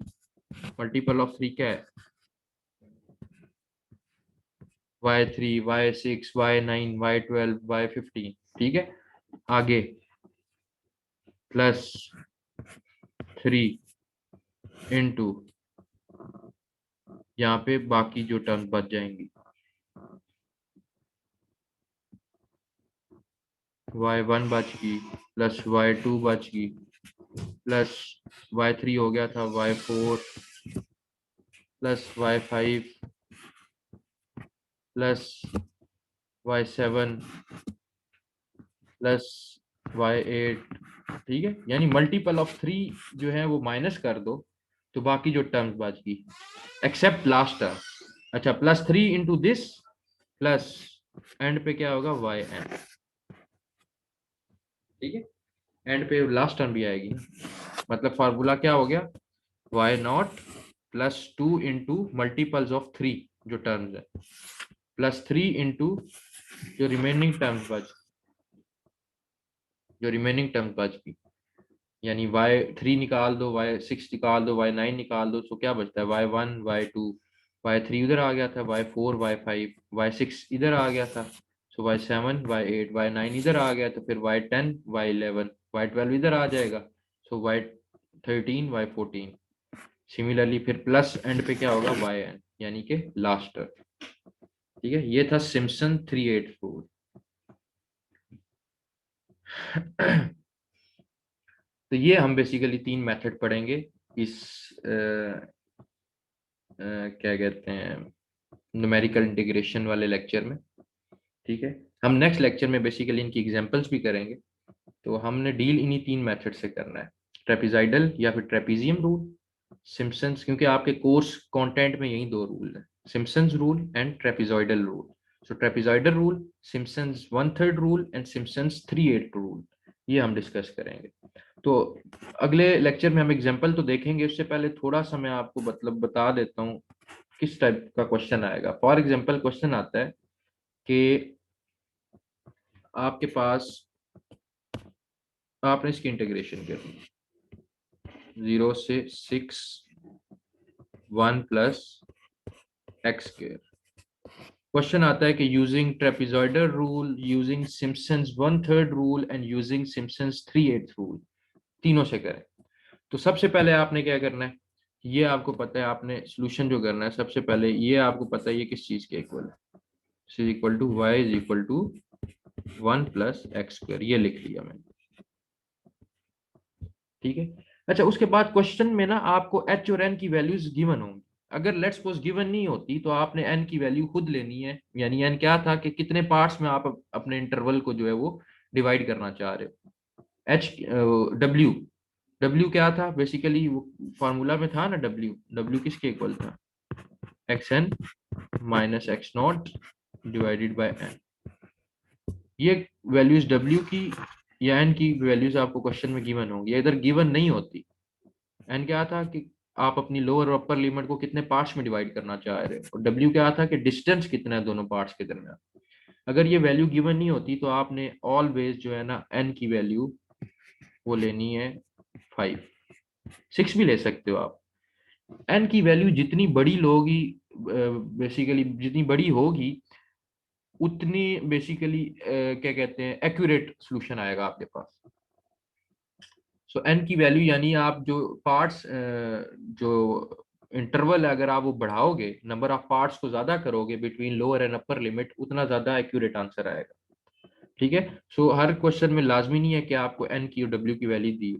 Speaker 1: मल्टीपल ऑफ 3 क्या है, y3 y6 y9 y12 y15। ठीक है, आगे प्लस 3 इंटू यहाँ पे बाकी जो टर्म बच जाएंगी, y1 बच गई प्लस y2 बच गई प्लस y3 हो गया था y4 plus y5 plus y7 plus y8। ठीक है, यानी मल्टीपल ऑफ 3 जो है वो माइनस कर दो तो बाकी जो टर्म्स बच गई एक्सेप्ट लास्ट टर्म। अच्छा, plus 3 into this plus and पे क्या होगा yn। ठीक है, एंड पे लास्ट टर्म भी आएगी, मतलब फार्मूला क्या हो गया, y not plus 2 into multiples of 3 जो टर्म्स है, प्लस 3 इंटू जो रिमेनिंग टर्म्स बच गई, यानी y3 निकाल दो, y6 निकाल दो, y9 निकाल दो, तो क्या बचता है y1 y2 y3 उधर आ गया था, y4 y5 y6 इधर आ गया था, सो y7 y8 y9 इधर आ गया, तो फिर y10 y11 y12 इधर आ जाएगा, सो y13 y14। सिमिलरली फिर प्लस एंड पे क्या होगा yn, यानी कि लास्ट टर्म। ठीक है, ये था सिम्पसन 3/8 रूल। तो ये हम बेसिकली 3 मेथड पढ़ेंगे इस क्या कहते हैं न्यूमेरिकल इंटीग्रेशन वाले लेक्चर में। ठीक है, हम नेक्स्ट लेक्चर में बेसिकली इनकी एग्जांपल्स भी करेंगे। तो हमने डील इन्हीं 3 मेथड से करना है, ट्रेपिजाइडल या फिर ट्रेपीजियम रूल, सिम्पसन्स, क्योंकि आपके कोर्स कंटेंट में यही 2 रूल है, Simpson's rule and trapezoidal rule. So trapezoidal rule, Simpson's 1/3 rule and Simpson's 3/8 rule, ये हम डिस्कस करेंगे। तो अगले लेक्चर में हम एग्जांपल तो देखेंगे, उससे पहले थोड़ा सा मैं आपको मतलब बता देता हूँ किस टाइप का क्वेश्चन आएगा। फॉर एग्जांपल क्वेश्चन आता है कि आपके पास, आपने इसकी इंटीग्रेशन करनी 0 से 6 1 प्लस एक्स स्क्वायर। क्वेश्चन आता है कि using trapezoidal rule, using Simpson's 1/3 rule and using Simpson's 3/8 rule, तीनों से करें। तो सबसे पहले आपने क्या करना है, ये आपको पता है, आपने सॉल्यूशन जो करना है सबसे पहले ये आपको पता है ये किस चीज के इक्वल है, is equal to y is equal to 1 plus x square, ये लिख लिया मैंने। ठीक है, अच्छा उसके बाद क्वेश्चन में ना आपको h और n की वैल्यूज गिवन होंगी। अगर लेट्स सपोज गिवन नहीं होती तो आपने एन की वैल्यू खुद लेनी है, यानी एन क्या था कि कितने पार्ट्स में आप अपने इंटरवल को जो है वो डिवाइड करना चाह रहे हो। एच डब्ल्यू डब्ल्यू क्या था बेसिकली, वो फॉर्मूला में था ना, डब्ल्यू डब्ल्यू किसके इक्वल था, x n minus x naught divided by n. ये वैल्यूज डब्ल्यू की या एन की वैल्यूज आपको क्वेश्चन में गिवन होंगी, इधर गिवन नहीं होती। एन क्या था कि आप अपनी लोअर और अपर लिमिट को कितने पार्ट्स में डिवाइड करना चाह रहे हो, और डब्ल्यू क्या था कि डिस्टेंस कितना है दोनों पार्ट्स के दरमियान। अगर ये वैल्यू गिवन नहीं होती तो आपने ऑलवेज जो है ना एन की वैल्यू वो लेनी है 5, 6 भी ले सकते हो आप। एन की वैल्यू जितनी बड़ी होगी, बेसिकली जितनी बड़ी होगी उतनी बेसिकली क्या कहते हैं एक्यूरेट सॉल्यूशन आएगा आपके पास। सो एन की वैल्यू यानी आप जो पार्ट्स जो इंटरवल है अगर आप वो बढ़ाओगे, नंबर ऑफ पार्ट्स को ज्यादा करोगे between lower and upper limit, उतना ज्यादा एक्यूरेट आंसर आएगा। ठीक है। सो हर क्वेश्चन में लाजमी नहीं है कि आपको एन की और डब्ल्यू की वैल्यू दी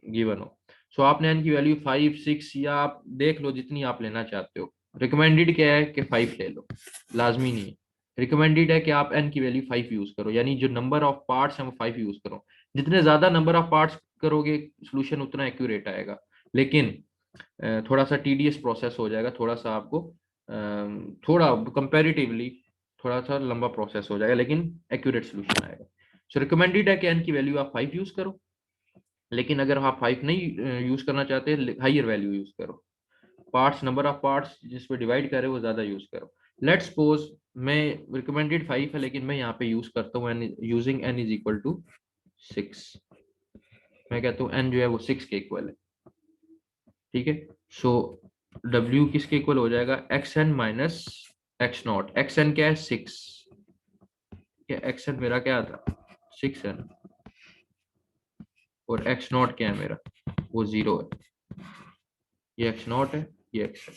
Speaker 1: गिवन हो। सो आपने एन की वैल्यू 5, 6 या आप देख लो जितनी आप लेना चाहते हो। रिकमेंडेड क्या है कि 5 ले लो, लाजमी नहीं है। रिकमेंडेड है कि आप एन की वैल्यू 5 यूज करो, यानी जो नंबर ऑफ पार्ट्स है वो 5 यूज करो। जितने ज्यादा नंबर ऑफ पार्ट्स करोगे सोल्यूशन उतना एक्यूरेट आएगा, लेकिन थोड़ा सा टीडीएस प्रोसेस हो जाएगा, थोड़ा सा आपको थोड़ा कंपैरेटिवली थोड़ा सा लंबा प्रोसेस हो जाएगा, लेकिन एक्यूरेट सोल्यूशन आएगा। सो रिकमेंडेड है कि एन की वैल्यू आप 5 यूज करो, लेकिन अगर आप 5 नहीं यूज करना चाहते, हाइयर वैल्यू यूज करो। पार्ट्स, नंबर ऑफ पार्ट्स जिस पे डिवाइड करे वो ज्यादा यूज करो। लेट्स सपोज मैं रिकमेंडेड 5 है लेकिन मैं यहाँ पे यूज करता हूँ n, using n is equal to 6। मैं कहता हूँ एन जो है वो 6 के इक्वल है। ठीक है। सो डब्ल्यू किसके इक्वल हो जाएगा, x n minus x naught. X n क्या है 6, एक्स एन मेरा क्या था 6 एन, और एक्स नॉट क्या है मेरा, वो 0 है। ये एक्स नॉट है, ये एक्स है।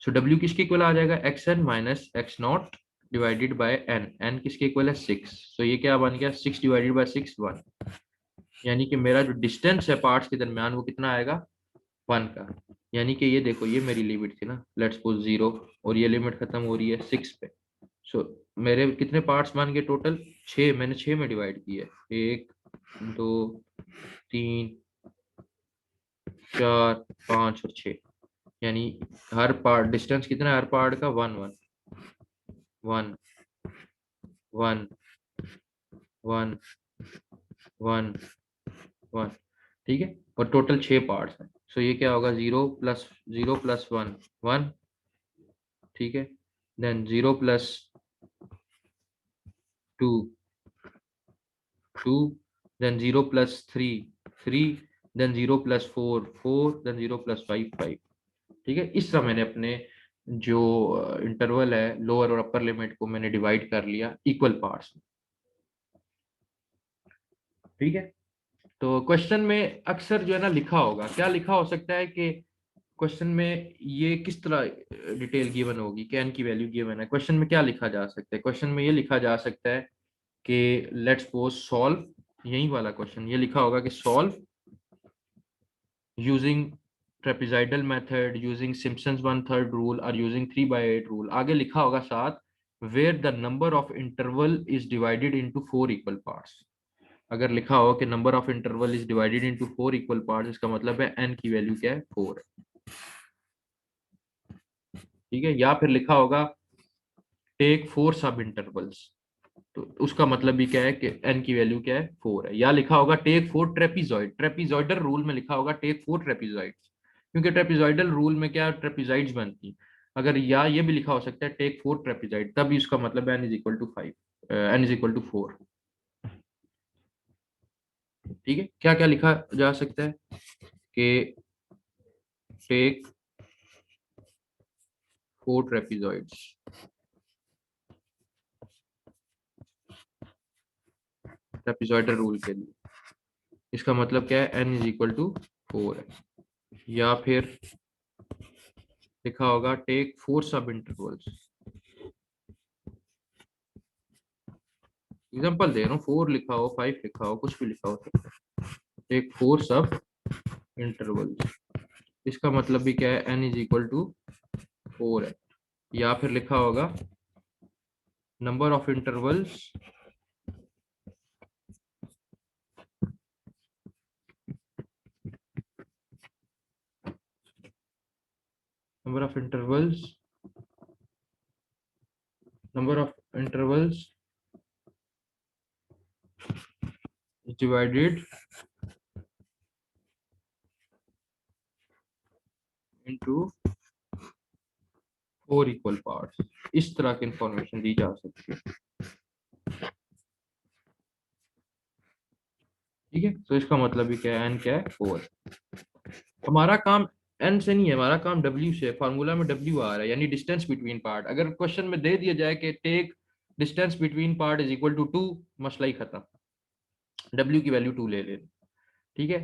Speaker 1: सो डब्ल्यू किसके इक्वल आ जाएगा, x n minus x naught divided by n. N किसके इक्वल है 6। सो ये क्या बन गया 6 डिवाइडेड बाय 6 1, यानी कि मेरा जो डिस्टेंस है पार्ट्स के दरमियान वो कितना आएगा 1 का। यानी कि ये देखो ये मेरी लिमिट थी ना, लेट्स सपोज 0, और ये लिमिट खत्म हो रही है 6 पे। सो मेरे कितने पार्ट्स मान गए टोटल 6, मैंने 6 में डिवाइड किया है, 1 2 3 4 5 और 6, यानी हर पार्ट डिस्टेंस कितना है हर पार्ट का 1 1 1 1 1 1 1। ठीक है, और टोटल 6 पार्ट्स हैं। सो ये क्या होगा 0 प्लस 1 1, ठीक है, then 0 plus 2 2, then 0 plus 3 3, then 0 plus 4 4, then 0 plus 5 5। ठीक है, इस तरह मैंने अपने जो इंटरवल है लोअर और अपर लिमिट को मैंने डिवाइड कर लिया इक्वल पार्ट्स में। ठीक है। तो क्वेश्चन में अक्सर जो है ना लिखा होगा, क्या लिखा हो सकता है कि क्वेश्चन में ये किस तरह डिटेल गिवन होगी कि एन की वैल्यू गिवन है। क्वेश्चन में क्या लिखा जा सकता है, क्वेश्चन में ये लिखा जा सकता है कि लेट्स सपोज सॉल्व, यही वाला क्वेश्चन ये लिखा होगा कि solve using trapezoidal method, using Simpson's 1/3 rule और यूजिंग 3/8 रूल। आगे लिखा होगा साथ where the number of interval is divided into 4 equal parts. अगर लिखा हो कि number of interval is divided into 4 equal parts, इसका मतलब है एन की वैल्यू क्या है 4 है। ठीक है, या फिर लिखा होगा टेक 4 सब इंटरवल्स, तो उसका मतलब भी क्या है कि एन की वैल्यू क्या है 4 है। या लिखा होगा टेक 4 ट्रेपिजॉइड, ट्रेपिजॉइडल रूल में लिखा होगा टेक 4 ट्रेपिजॉइड्स, क्योंकि ट्रेपिजॉइडल रूल में क्या ट्रेपिजॉइड्स बनती हैं। अगर या ये भी लिखा हो सकता है टेक 4 ट्रेपिजॉइड, तब भी उसका मतलब n is equal to 5, n is equal to 4। ठीक है, क्या क्या लिखा जा सकता है कि टेक 4 ट्रेपिजॉइड्स, ट्रेपिजॉइडल रूल के लिए इसका मतलब क्या है एन इज इक्वल टू 4 है। या फिर लिखा होगा टेक 4 सब इंटरवल्स, एग्जाम्पल दे रहा हूँ, 4 लिखा हो 5 लिखा हो कुछ भी लिखा हो सकता है, टेक 4 सब इंटरवल्स। इसका मतलब भी क्या है, n इज इक्वल टू 4 है। या फिर लिखा होगा number of intervals number of intervals number of intervals is divided into 4 equal parts। इस तरह की इंफॉर्मेशन दी जा सकती है, ठीक है। तो इसका मतलब भी क्या है, n क्या है 4। हमारा काम n से नहीं है, हमारा काम w से। फार्मूला में w आ रहा है, यानी डिस्टेंस बिटवीन पार्ट। अगर क्वेश्चन में दे दिया जाए कि take distance between part is equal to 2, मसला ही खत्म, w की वैल्यू 2 ले लें, ठीक है।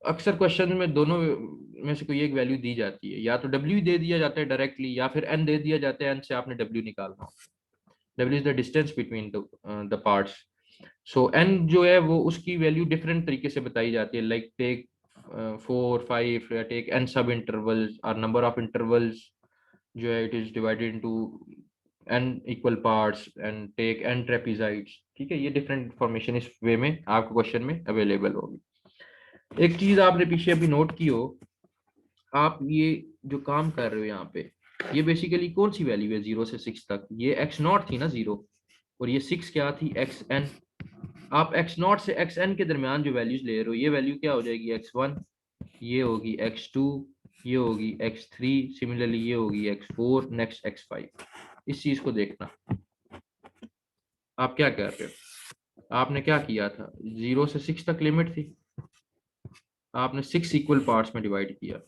Speaker 1: अक्सर क्वेश्चन में दोनों में से कोई एक वैल्यू दी जाती है, या तो w दे दिया जाता है डायरेक्टली, या फिर n दे दिया जाता है, n से आपने w निकालना हो। w is the distance between the parts. So n जो है वो उसकी वैल्यू डिफरेंट तरीके से बताई जाती है, like take 4 5, take n subintervals और नंबर ऑफ इंटरवल्स जो है it is divided into n equal parts and take n trapezoids, ठीक है। ये डिफरेंट इंफॉर्मेशन इस वे में आपको क्वेश्चन में अवेलेबल होगी। एक चीज आपने पीछे अभी नोट की हो, आप ये जो काम कर रहे हो यहाँ पे, ये बेसिकली कौन सी वैल्यू है 0 से 6 तक? ये x नॉट थी ना 0, और ये 6 क्या थी, xn। आप x नॉट से xn के दरमियान जो वैल्यूज ले रहे हो, ये वैल्यू क्या हो जाएगी, x1, ये होगी x2, ये होगी x3, सिमिलरली ये होगी x4, नेक्स्ट x5। इस चीज को देखना, आप क्या कर रहे हो। आपने क्या किया था, 0 से 6 तक लिमिट थी, आपने 6 इक्वल पार्ट्स में डिवाइड किया।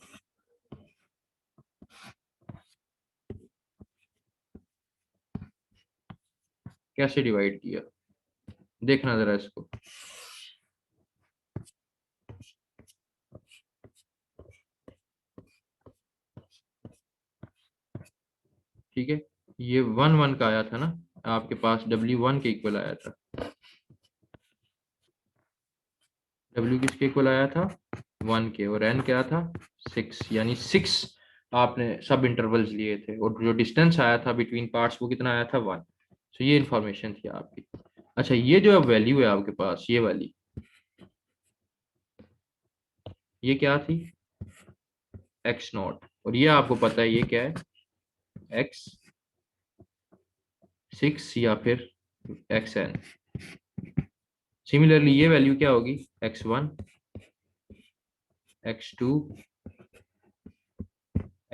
Speaker 1: कैसे डिवाइड किया, देखना जरा इसको। ठीक है, ये 1 1 का आया था ना, आपके पास W1 के इक्वल आया था। W किसके इक्वल आया था, 1 के, और n क्या था 6, यानी 6 आपने सब इंटरवल्स लिए थे, और जो डिस्टेंस आया था बिटवीन पार्ट्स वो कितना आया था 1। तो ये इंफॉर्मेशन थी आपकी। अच्छा, ये जो अब वैल्यू है आपके पास, ये वाली, ये क्या थी, x नॉट, और ये आपको पता है ये क्या है, x6 या फिर xn। सिमिलरली ये वैल्यू क्या होगी, x1, x2,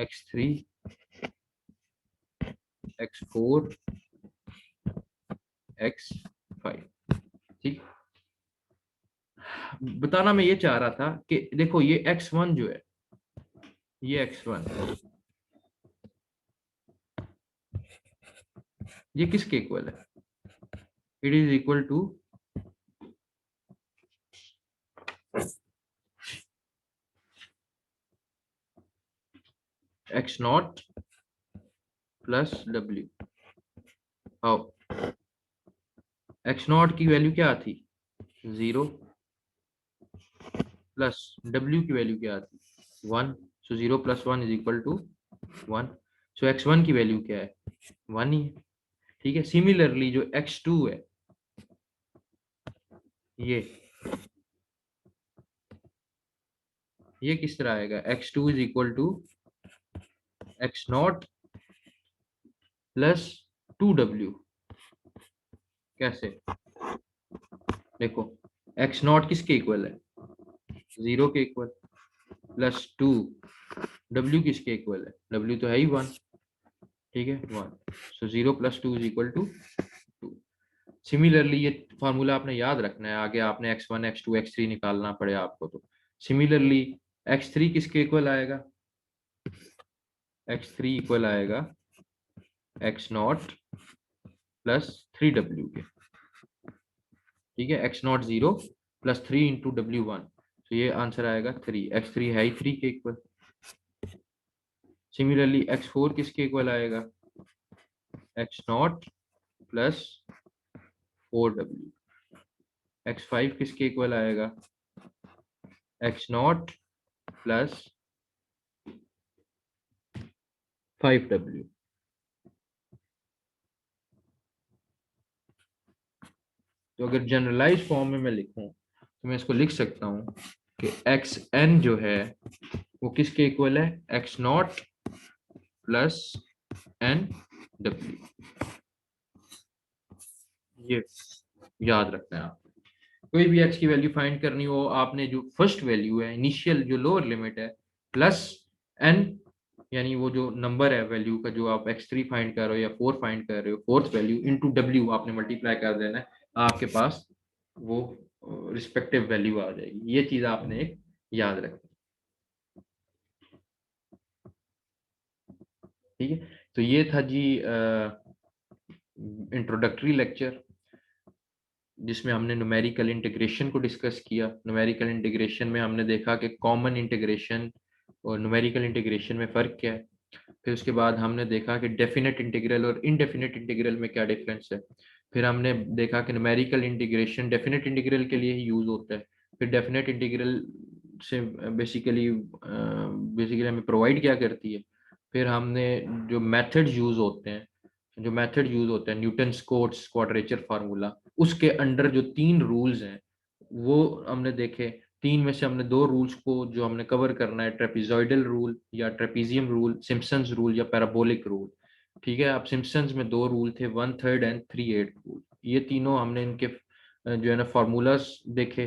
Speaker 1: x3, x4, x5, ठीक। बताना मैं ये चाह रहा था कि देखो ये x1 जो है, ये x1 ये किसके इक्वल है, it is equal to x naught plus w। आओ, x नॉट की वैल्यू क्या थी 0, प्लस w की वैल्यू क्या थी 1। So 0 + 1 is equal to 1। So x1 की वैल्यू क्या है, 1 ही है, ठीक है। सिमिलरली जो x2 है, ये किस तरह आएगा, x2 is equal to x naught plus 2w। कैसे, देखो x नॉट किसके इक्वल है, 0 के इक्वल, प्लस 2, w किसके इक्वल है, w तो है ही 1, ठीक है 1। So 0 + 2 is equal to 2। Similarly ये फार्मूला आपने याद रखना है, आगे आपने x1 x2 x3 निकालना पड़े आपको तो। सिमिलरली x3 किसके इक्वल आएगा, x3 इक्वल आएगा x नॉट प्लस 3w के, ठीक है। x नॉट 0 + 3 इंटू w1, तो ये आंसर आएगा 3, x3 है ही 3 के इक्वल। सिमिलरली x4 किसके इक्वल आएगा, x naught plus 4w। x5 किसके इक्वल आएगा, x नॉट प्लस 5W। तो अगर जनरलाइज फॉर्म में मैं लिखूं तो मैं इसको लिख सकता हूं कि एक्स एन जो है वो किसके इक्वल है, एक्स नॉट प्लस एन डब्ल्यू। ये याद रखना है आप। कोई भी एक्स की वैल्यू फाइंड करनी हो, आपने जो फर्स्ट वैल्यू है, इनिशियल जो लोअर लिमिट है, प्लस एन, यानी वो जो नंबर है वैल्यू का जो आप x3 फाइंड कर रहे हो या 4 फाइंड कर रहे हो, फोर्थ वैल्यू इनटू डब्ल्यू आपने मल्टीप्लाई कर देना है, आपके पास वो रिस्पेक्टिव वैल्यू आ जाएगी। ये चीज आपने एक याद रखनी। ठीक है, तो ये था जी इंट्रोडक्टरी लेक्चर जिसमें हमने न्यूमेरिकल इंटीग्रेशन को डिस्कस किया। न्यूमेरिकल इंटीग्रेशन में हमने देखा कि कॉमन इंटीग्रेशन और न्यूमेरिकल इंटीग्रेशन में फ़र्क क्या है। फिर उसके बाद हमने देखा कि डेफिनेट इंटीग्रल और इनडेफिनेट इंटीग्रल में क्या डिफरेंस है। फिर हमने देखा कि न्यूमेरिकल इंटीग्रेशन डेफिनेट इंटीग्रल के लिए ही यूज़ होता है। फिर डेफिनेट इंटीग्रल से बेसिकली हमें प्रोवाइड क्या करती है। फिर हमने जो मेथड यूज़ होते हैं, न्यूटन्स कोट्स क्वाड्रेचर फार्मूला, उसके अंडर जो 3 रूल्स हैं वो हमने देखे। 3 में से हमने 2 रूल्स को जो हमने कवर करना है, ट्रेपिजॉइडल रूल या ट्रेपीजियम रूल, सिम्पसन्स रूल या पैराबोलिक रूल। ठीक है, अब सिम्पसन्स में 2 रूल थे, 1/3 एंड 3/8 रूल। ये तीनों हमने इनके जो है ना फार्मूलाज देखे।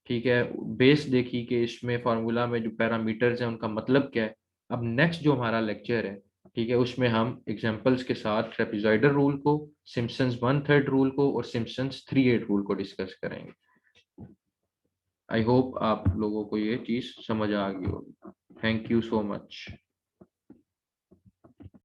Speaker 1: ठीक है, बेस देखी कि इसमें फार्मूला में जो पैरामीटर्स हैं उनका मतलब क्या है। अब नेक्स्ट जो हमारा लेक्चर है, ठीक है, उसमें हम एग्जांपल्स के साथ ट्रेपेजॉइडल रूल को, सिम्पसन्स 1/3 रूल को और सिम्पसन्स 3/8 रूल को डिस्कस करेंगे। आई होप आप लोगों को ये चीज समझ आ गई होगी। Thank you so much.